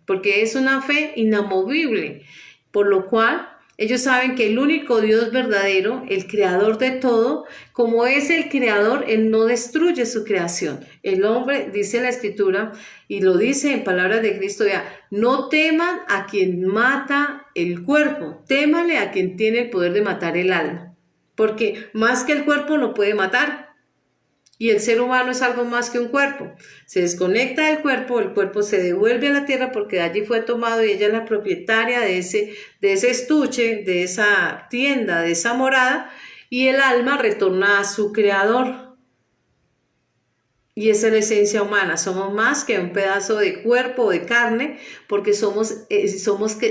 porque es una fe inamovible, por lo cual ellos saben que el único Dios verdadero, el creador de todo, como es el creador, él no destruye su creación. El hombre, dice la Escritura, y lo dice en palabras de Cristo ya, no teman a quien mata el cuerpo, témale a quien tiene el poder de matar el alma, porque más que el cuerpo no puede matar. Y el ser humano es algo más que un cuerpo. Se desconecta del cuerpo, el cuerpo se devuelve a la tierra porque de allí fue tomado y ella es la propietaria de ese estuche, de esa tienda, de esa morada, y el alma retorna a su creador. Y esa es la esencia humana. Somos más que un pedazo de cuerpo o de carne porque somos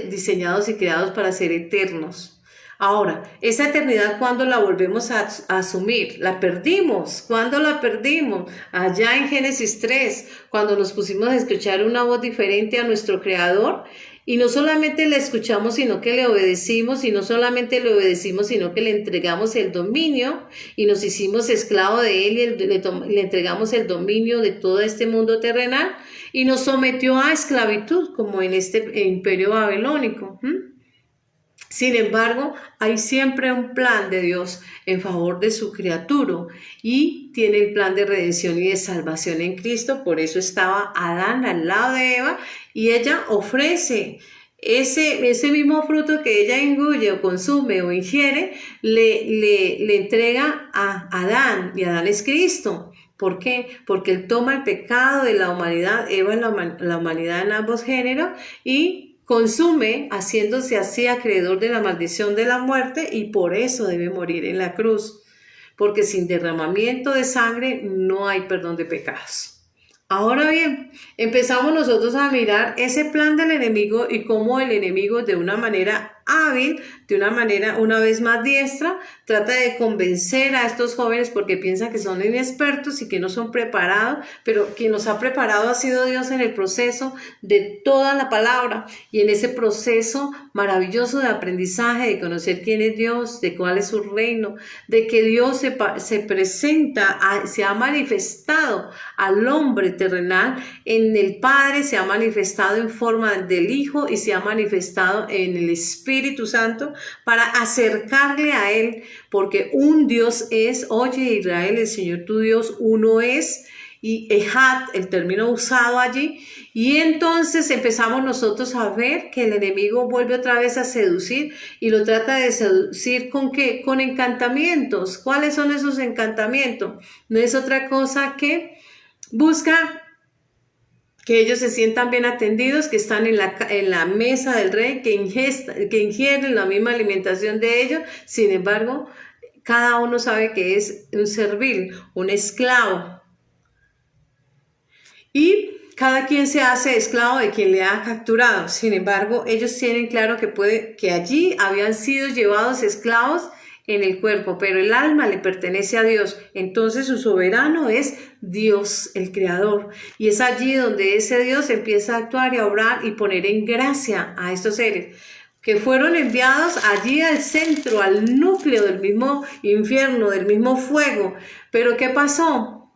diseñados y creados para ser eternos. Ahora, esa eternidad, ¿cuándo la volvemos a asumir? La perdimos. ¿Cuándo la perdimos? Allá en Génesis 3, cuando nos pusimos a escuchar una voz diferente a nuestro Creador. Y no solamente le escuchamos, sino que le obedecimos, y no solamente le obedecimos, sino que le entregamos el dominio y nos hicimos esclavos de él y le entregamos el dominio de todo este mundo terrenal y nos sometió a esclavitud, como en este imperio babilónico. Sin embargo, hay siempre un plan de Dios en favor de su criatura y tiene el plan de redención y de salvación en Cristo. Por eso estaba Adán al lado de Eva y ella ofrece ese mismo fruto que ella engulle o consume o ingiere, le entrega a Adán, y Adán es Cristo. ¿Por qué? Porque él toma el pecado de la humanidad, Eva es la humanidad en ambos géneros, y consume, haciéndose así acreedor de la maldición de la muerte, y por eso debe morir en la cruz, porque sin derramamiento de sangre no hay perdón de pecados. Ahora bien, empezamos nosotros a mirar ese plan del enemigo y cómo el enemigo, de una manera hábil, de una manera una vez más diestra, trata de convencer a estos jóvenes porque piensan que son inexpertos y que no son preparados, pero quien los ha preparado ha sido Dios en el proceso de toda la palabra y en ese proceso maravilloso de aprendizaje, de conocer quién es Dios, de cuál es su reino, de que Dios se presenta, se ha manifestado al hombre terrenal en el Padre, se ha manifestado en forma del Hijo y se ha manifestado en el Espíritu Santo para acercarle a Él, porque un Dios es, oye Israel, el Señor tu Dios, uno es, y Ejad, el término usado allí, y entonces empezamos nosotros a ver que el enemigo vuelve otra vez a seducir y lo trata de seducir ¿con qué? Con encantamientos. ¿Cuáles son esos encantamientos? No es otra cosa que busca que ellos se sientan bien atendidos, que están en la mesa del rey, que ingieren la misma alimentación de ellos. Sin embargo, cada uno sabe que es un servil, un esclavo. Y cada quien se hace esclavo de quien le ha capturado. Sin embargo, ellos tienen claro que allí habían sido llevados esclavos en el cuerpo, pero el alma le pertenece a Dios. Entonces su soberano es Dios, el Creador. Y es allí donde ese Dios empieza a actuar y a obrar y poner en gracia a estos seres que fueron enviados allí al centro, al núcleo del mismo infierno, del mismo fuego. Pero ¿qué pasó?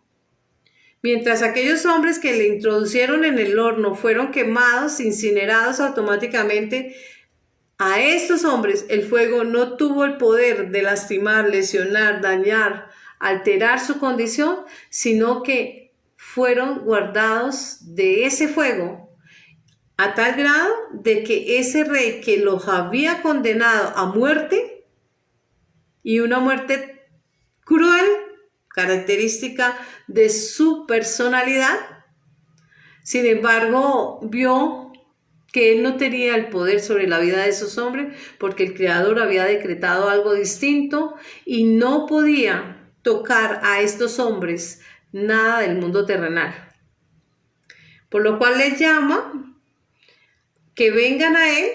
Mientras aquellos hombres que le introducieron en el horno fueron quemados, incinerados automáticamente, a estos hombres el fuego no tuvo el poder de lastimar, lesionar, dañar, alterar su condición, sino que fueron guardados de ese fuego a tal grado de que ese rey que los había condenado a muerte, y una muerte cruel, característica de su personalidad, sin embargo, vio que él no tenía el poder sobre la vida de esos hombres porque el Creador había decretado algo distinto y no podía tocar a estos hombres nada del mundo terrenal. Por lo cual les llama que vengan a él,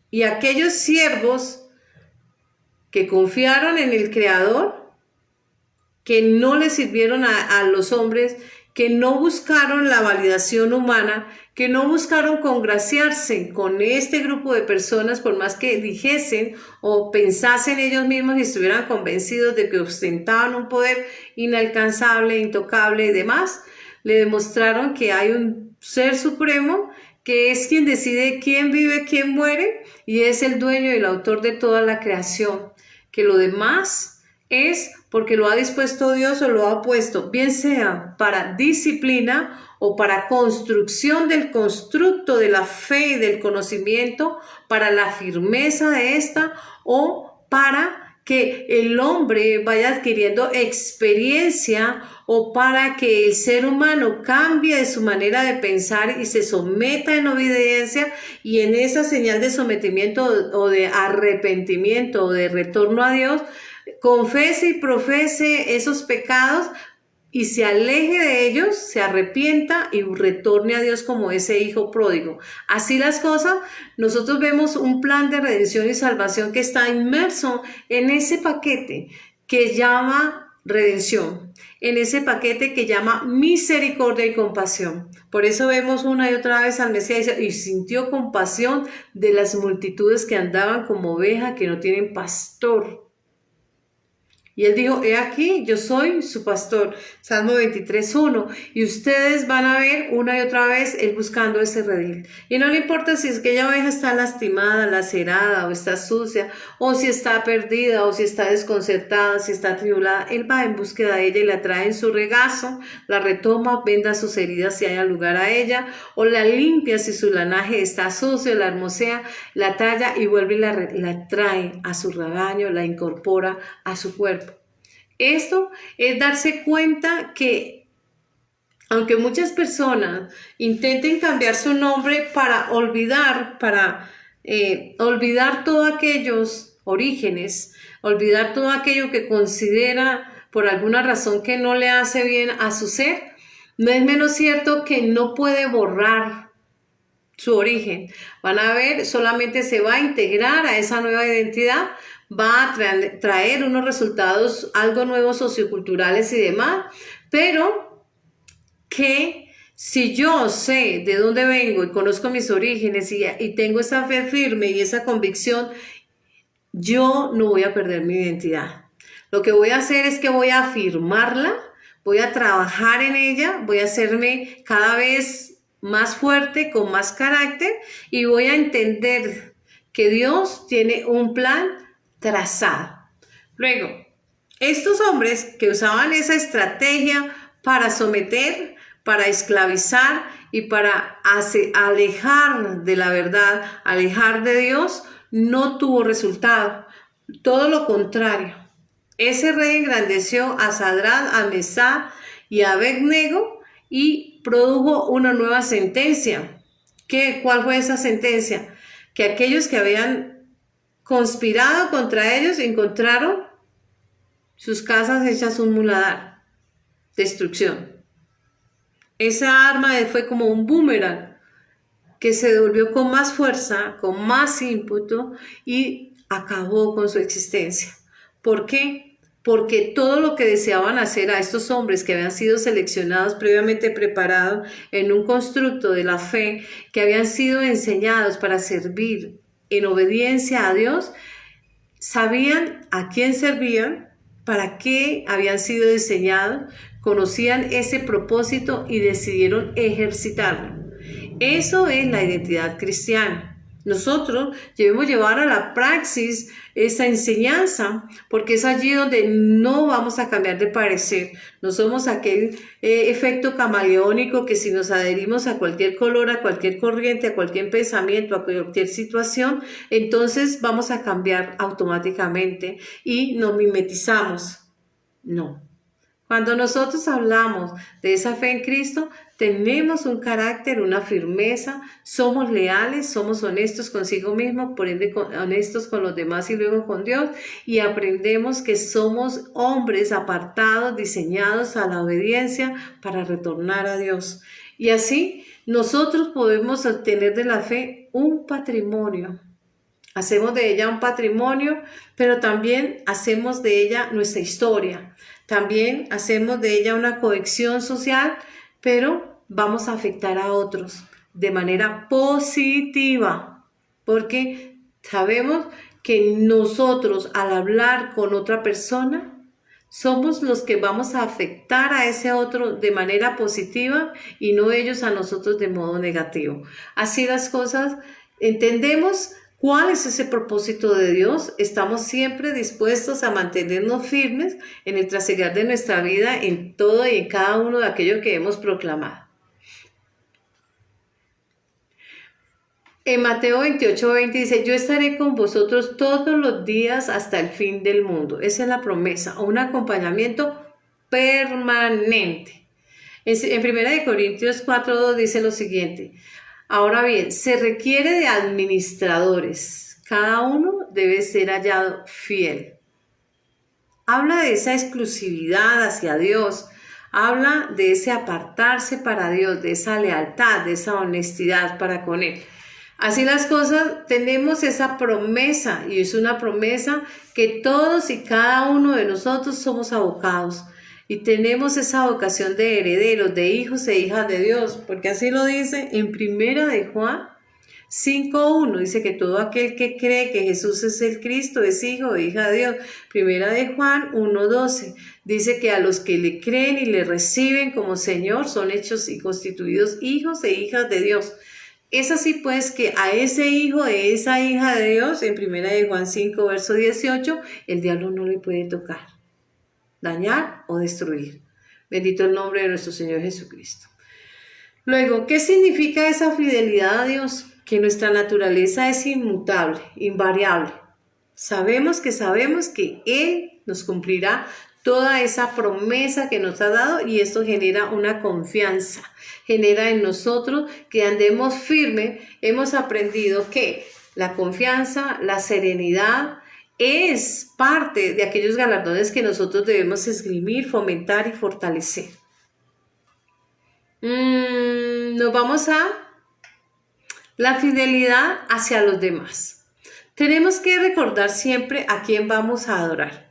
y aquellos siervos que confiaron en el Creador, que no le sirvieron a los hombres, que no buscaron la validación humana, que no buscaron congraciarse con este grupo de personas, por más que dijesen o pensasen ellos mismos y estuvieran convencidos de que ostentaban un poder inalcanzable, intocable y demás, le demostraron que hay un ser supremo que es quien decide quién vive, quién muere, y es el dueño y el autor de toda la creación, que lo demás es porque lo ha dispuesto Dios o lo ha puesto, bien sea para disciplina o para construcción del constructo de la fe y del conocimiento, para la firmeza de esta, o para que el hombre vaya adquiriendo experiencia o para que el ser humano cambie de su manera de pensar y se someta en obediencia, y en esa señal de sometimiento o de arrepentimiento o de retorno a Dios, confese y profese esos pecados y se aleje de ellos, se arrepienta y retorne a Dios como ese hijo pródigo. Así las cosas, nosotros vemos un plan de redención y salvación que está inmerso en ese paquete que llama redención, en ese paquete que llama misericordia y compasión. Por eso vemos una y otra vez al Mesías y sintió compasión de las multitudes que andaban como ovejas que no tienen pastor. Y él dijo, he aquí, yo soy su pastor. Salmo 23:1. Y ustedes van a ver una y otra vez él buscando ese redil. Y no le importa si es que aquella oveja está lastimada, lacerada, o está sucia, o si está perdida, o si está desconcertada, si está tribulada. Él va en búsqueda de ella y la trae en su regazo, la retoma, venda sus heridas si haya lugar a ella, o la limpia si su lanaje está sucio, la hermosea, la talla y vuelve y la trae a su rebaño, la incorpora a su cuerpo. Esto es darse cuenta que aunque muchas personas intenten cambiar su nombre para olvidar todos aquellos orígenes, olvidar todo aquello que considera por alguna razón que no le hace bien a su ser, no es menos cierto que no puede borrar su origen. Van a ver, solamente se va a integrar a esa nueva identidad, va a traer unos resultados algo nuevos socioculturales y demás, pero que si yo sé de dónde vengo y conozco mis orígenes y tengo esa fe firme y esa convicción, yo no voy a perder mi identidad. Lo que voy a hacer es que voy a afirmarla, voy a trabajar en ella, voy a hacerme cada vez más fuerte, con más carácter, y voy a entender que Dios tiene un plan trazado. Luego, estos hombres que usaban esa estrategia para someter, para esclavizar y para alejar de la verdad, alejar de Dios, no tuvo resultado. Todo lo contrario. Ese rey engrandeció a Sadrach, a Mesach y a Abed-nego y produjo una nueva sentencia. ¿Cuál fue esa sentencia? Que aquellos que habían conspirado contra ellos encontraron sus casas hechas un muladar, destrucción. Esa arma fue como un boomerang que se devolvió con más fuerza, con más ímpetu y acabó con su existencia. ¿Por qué? Porque todo lo que deseaban hacer a estos hombres que habían sido seleccionados, previamente preparados en un constructo de la fe, que habían sido enseñados para servir en obediencia a Dios, sabían a quién servían, para qué habían sido diseñados, conocían ese propósito y decidieron ejercitarlo. Eso es la identidad cristiana. Nosotros debemos llevar a la praxis esa enseñanza, porque es allí donde no vamos a cambiar de parecer. No somos aquel efecto camaleónico que si nos adherimos a cualquier color, a cualquier corriente, a cualquier pensamiento, a cualquier situación, entonces vamos a cambiar automáticamente y nos mimetizamos. No. Cuando nosotros hablamos de esa fe en Cristo, tenemos un carácter, una firmeza, somos leales, somos honestos consigo mismo, por ende honestos con los demás y luego con Dios, y aprendemos que somos hombres apartados, diseñados a la obediencia para retornar a Dios. Y así nosotros podemos obtener de la fe un patrimonio. Hacemos de ella un patrimonio, pero también hacemos de ella nuestra historia. También hacemos de ella una cohesión social, pero vamos a afectar a otros de manera positiva, porque sabemos que nosotros al hablar con otra persona, somos los que vamos a afectar a ese otro de manera positiva y no ellos a nosotros de modo negativo. Así las cosas, entendemos ¿cuál es ese propósito de Dios? Estamos siempre dispuestos a mantenernos firmes en el trasegar de nuestra vida en todo y en cada uno de aquello que hemos proclamado. En Mateo 28:20 dice, yo estaré con vosotros todos los días hasta el fin del mundo. Esa es la promesa, un acompañamiento permanente. En 1 Corintios 4:2 dice lo siguiente, ahora bien, se requiere de administradores, cada uno debe ser hallado fiel. Habla de esa exclusividad hacia Dios, habla de ese apartarse para Dios, de esa lealtad, de esa honestidad para con Él. Así las cosas, tenemos esa promesa y es una promesa que todos y cada uno de nosotros somos abocados y tenemos esa vocación de herederos, de hijos e hijas de Dios, porque así lo dice en 1 Juan 5:1, dice que todo aquel que cree que Jesús es el Cristo es hijo o hija de Dios. 1 Juan 1:12 dice que a los que le creen y le reciben como Señor son hechos y constituidos hijos e hijas de Dios. Es así pues que a ese hijo de esa hija de Dios, en 1 Juan 5:18, el diablo no le puede tocar, dañar o destruir. Bendito el nombre de nuestro Señor Jesucristo. Luego, ¿qué significa esa fidelidad a Dios? Que nuestra naturaleza es inmutable, invariable. Sabemos que Él nos cumplirá toda esa promesa que nos ha dado y esto genera una confianza, genera en nosotros que andemos firme. Hemos aprendido que la confianza, la serenidad es parte de aquellos galardones que nosotros debemos esgrimir, fomentar y fortalecer. Nos vamos a la fidelidad hacia los demás. Tenemos que recordar siempre a quién vamos a adorar.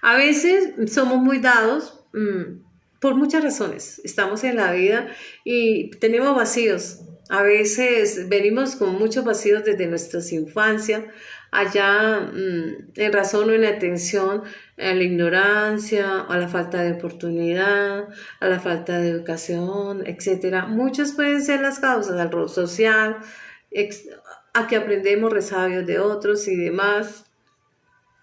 A veces somos muy dados por muchas razones. Estamos en la vida y tenemos vacíos. A veces venimos con muchos vacíos desde nuestras infancias, allá en razón o en atención a la ignorancia, a la falta de oportunidad, a la falta de educación, etc. Muchas pueden ser las causas, al rol social, a que aprendemos resabios de otros y demás,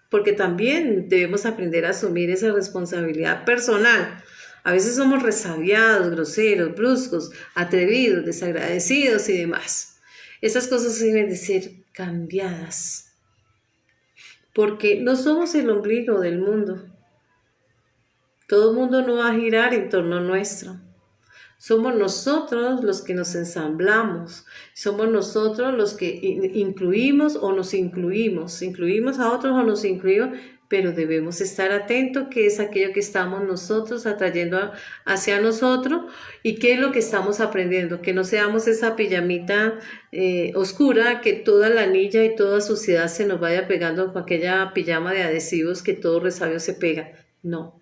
porque también debemos aprender a asumir esa responsabilidad personal. A veces somos resabiados, groseros, bruscos, atrevidos, desagradecidos y demás. Esas cosas deben de ser cambiadas, porque no somos el ombligo del mundo. Todo el mundo no va a girar en torno nuestro. Somos nosotros los que nos ensamblamos, somos nosotros los que incluimos o nos incluimos a otros o nos incluimos, pero debemos estar atentos qué es aquello que estamos nosotros atrayendo hacia nosotros y qué es lo que estamos aprendiendo, que no seamos esa pijamita oscura, que toda la anilla y toda suciedad se nos vaya pegando con aquella pijama de adhesivos que todo resabio se pega. No.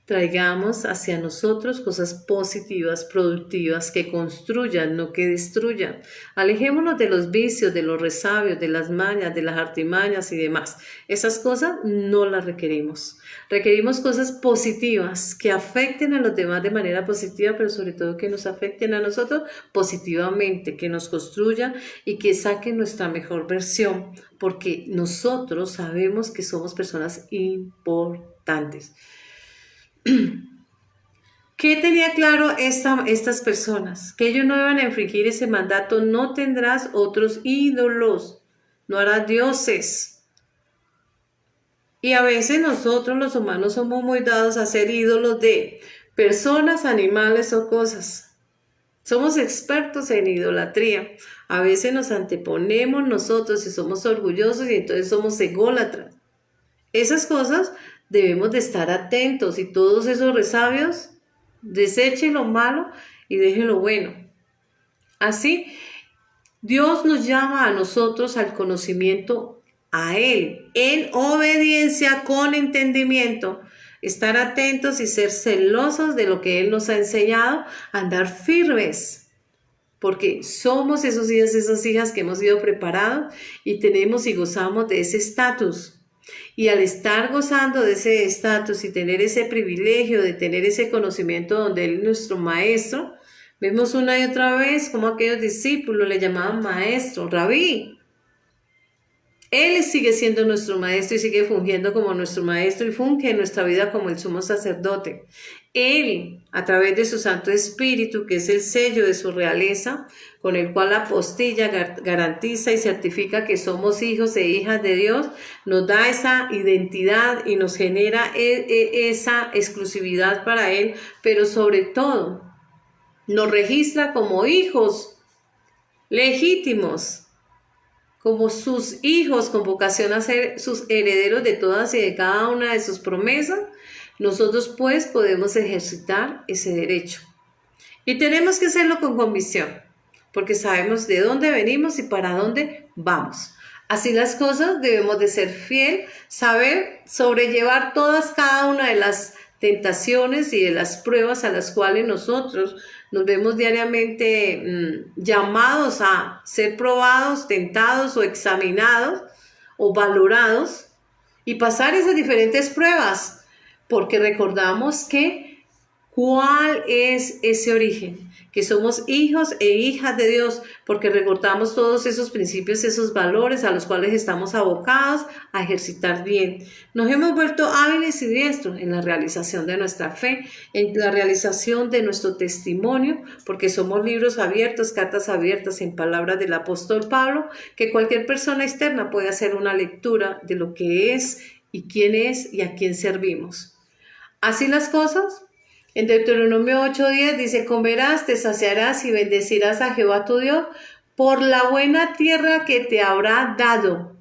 Traigamos hacia nosotros cosas positivas, productivas, que construyan, no que destruyan. Alejémonos de los vicios, de los resabios, de las mañas, de las artimañas y demás. Esas cosas no las requerimos. Requerimos cosas positivas que afecten a los demás de manera positiva, pero sobre todo que nos afecten a nosotros positivamente, que nos construyan y que saquen nuestra mejor versión, porque nosotros sabemos que somos personas importantes. ¿Qué tenía claro estas personas? Que ellos no iban a infringir ese mandato, no tendrás otros ídolos, no harás dioses. Y a veces nosotros los humanos somos muy dados a ser ídolos de personas, animales o cosas. Somos expertos en idolatría. A veces nos anteponemos nosotros y somos orgullosos y entonces somos ególatras. Esas cosas debemos de estar atentos y todos esos resabios, desechen lo malo y dejen lo bueno. Así, Dios nos llama a nosotros al conocimiento a Él, en obediencia con entendimiento, estar atentos y ser celosos de lo que Él nos ha enseñado, andar firmes, porque somos esos hijos, esas hijas que hemos sido preparados y tenemos y gozamos de ese estatus. Y al estar gozando de ese estatus y tener ese privilegio de tener ese conocimiento donde Él es nuestro maestro, vemos una y otra vez como aquellos discípulos le llamaban maestro, rabí. Él sigue siendo nuestro maestro y sigue fungiendo como nuestro maestro y funge en nuestra vida como el sumo sacerdote. Él, a través de su Santo Espíritu, que es el sello de su realeza, con el cual la apostilla garantiza y certifica que somos hijos e hijas de Dios, nos da esa identidad y nos genera esa exclusividad para Él, pero sobre todo nos registra como hijos legítimos, como sus hijos, con vocación a ser sus herederos de todas y de cada una de sus promesas. Nosotros pues podemos ejercitar ese derecho. Y tenemos que hacerlo con convicción, porque sabemos de dónde venimos y para dónde vamos. Así las cosas, debemos de ser fiel, saber sobrellevar cada una de las tentaciones y de las pruebas a las cuales nosotros nos vemos diariamente llamados a ser probados, tentados o examinados o valorados y pasar esas diferentes pruebas, porque recordamos que ¿cuál es ese origen? Que somos hijos e hijas de Dios, porque recordamos todos esos principios, esos valores a los cuales estamos abocados a ejercitar bien. Nos hemos vuelto hábiles y diestros en la realización de nuestra fe, en la realización de nuestro testimonio, porque somos libros abiertos, cartas abiertas en palabras del apóstol Pablo, que cualquier persona externa puede hacer una lectura de lo que es y a quién servimos. Así las cosas. En Deuteronomio 8:10 dice, comerás, te saciarás y bendecirás a Jehová tu Dios por la buena tierra que te habrá dado,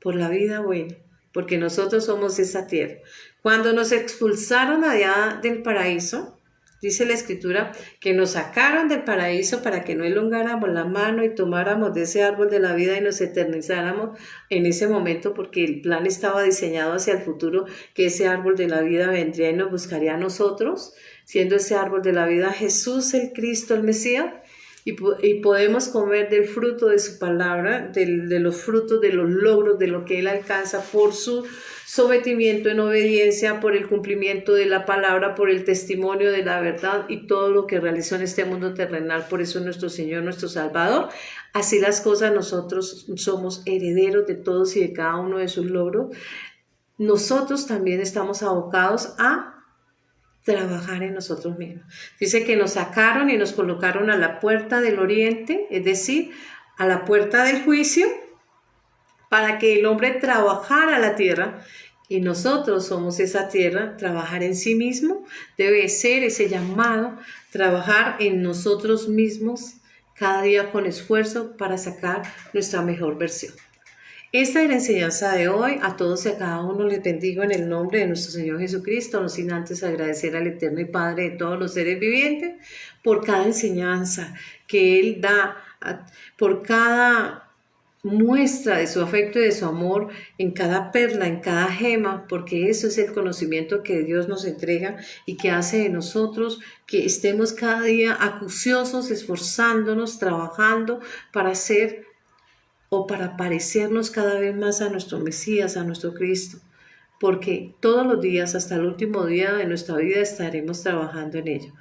por la vida buena, porque nosotros somos esa tierra. Cuando nos expulsaron allá del paraíso, dice la Escritura, que nos sacaron del paraíso para que no elongáramos la mano y tomáramos de ese árbol de la vida y nos eternizáramos en ese momento, porque el plan estaba diseñado hacia el futuro, que ese árbol de la vida vendría y nos buscaría a nosotros, siendo ese árbol de la vida Jesús el Cristo, el Mesías, y podemos comer del fruto de su palabra, de los frutos, de los logros, de lo que Él alcanza por su sometimiento en obediencia, por el cumplimiento de la palabra, por el testimonio de la verdad y todo lo que realizó en este mundo terrenal. Por eso nuestro Señor, nuestro Salvador. Así las cosas, nosotros somos herederos de todos y de cada uno de sus logros. Nosotros también estamos abocados a trabajar en nosotros mismos. Dice que nos sacaron y nos colocaron a la puerta del oriente, es decir, a la puerta del juicio, para que el hombre trabajara la tierra, y nosotros somos esa tierra. Trabajar en sí mismo debe ser ese llamado, trabajar en nosotros mismos cada día con esfuerzo para sacar nuestra mejor versión. Esta es la enseñanza de hoy. A todos y a cada uno les bendigo en el nombre de nuestro Señor Jesucristo, no sin antes agradecer al Eterno y Padre de todos los seres vivientes por cada enseñanza que Él da, por cada muestra de su afecto y de su amor, en cada perla, en cada gema, porque eso es el conocimiento que Dios nos entrega y que hace de nosotros que estemos cada día acuciosos, esforzándonos, trabajando para ser o para parecernos cada vez más a nuestro Mesías, a nuestro Cristo, porque todos los días, hasta el último día de nuestra vida, estaremos trabajando en ello.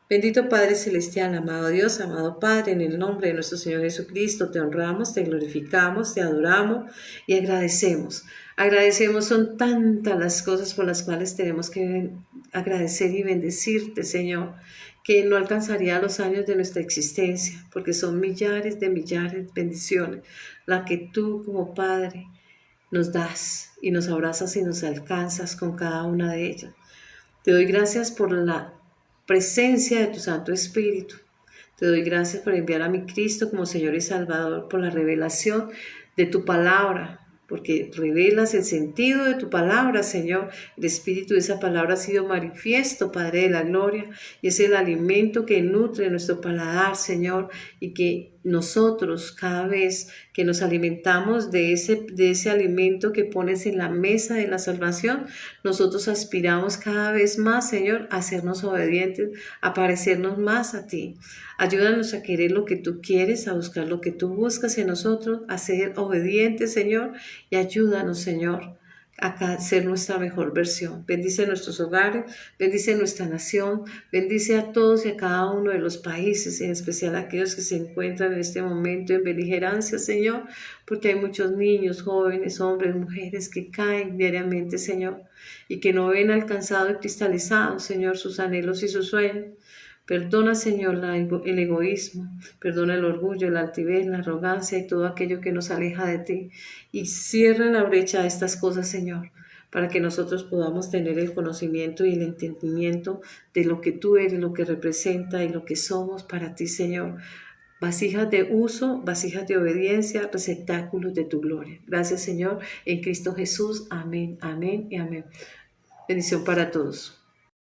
Bendito Padre Celestial, amado Dios, amado Padre, en el nombre de nuestro Señor Jesucristo, te honramos, te glorificamos, te adoramos y agradecemos. Agradecemos, son tantas las cosas por las cuales tenemos que agradecer y bendecirte, Señor, que no alcanzaría los años de nuestra existencia, porque son millares de bendiciones, las que tú como Padre nos das y nos abrazas y nos alcanzas con cada una de ellas. Te doy gracias por la presencia de tu Santo Espíritu. Te doy gracias por enviar a mi Cristo como Señor y Salvador, por la revelación de tu palabra, porque revelas el sentido de tu palabra, Señor. El espíritu de esa palabra ha sido manifiesto, Padre de la gloria, y es el alimento que nutre nuestro paladar, Señor, y que nosotros cada vez que nos alimentamos de ese alimento que pones en la mesa de la salvación, nosotros aspiramos cada vez más, Señor, a hacernos obedientes, a parecernos más a ti. Ayúdanos a querer lo que tú quieres, a buscar lo que tú buscas en nosotros, a ser obedientes, Señor, y ayúdanos, Señor, a ser nuestra mejor versión. Bendice nuestros hogares, bendice nuestra nación, bendice a todos y a cada uno de los países, en especial a aquellos que se encuentran en este momento en beligerancia, Señor, porque hay muchos niños, jóvenes, hombres, mujeres que caen diariamente, Señor, y que no ven alcanzado y cristalizado, Señor, sus anhelos y sus sueños. Perdona, Señor, el egoísmo, perdona el orgullo, la altivez, la arrogancia y todo aquello que nos aleja de ti. Y cierra la brecha a estas cosas, Señor, para que nosotros podamos tener el conocimiento y el entendimiento de lo que tú eres, lo que representa y lo que somos para ti, Señor. Vasijas de uso, vasijas de obediencia, receptáculos de tu gloria. Gracias, Señor, en Cristo Jesús. Amén, amén y amén. Bendición para todos.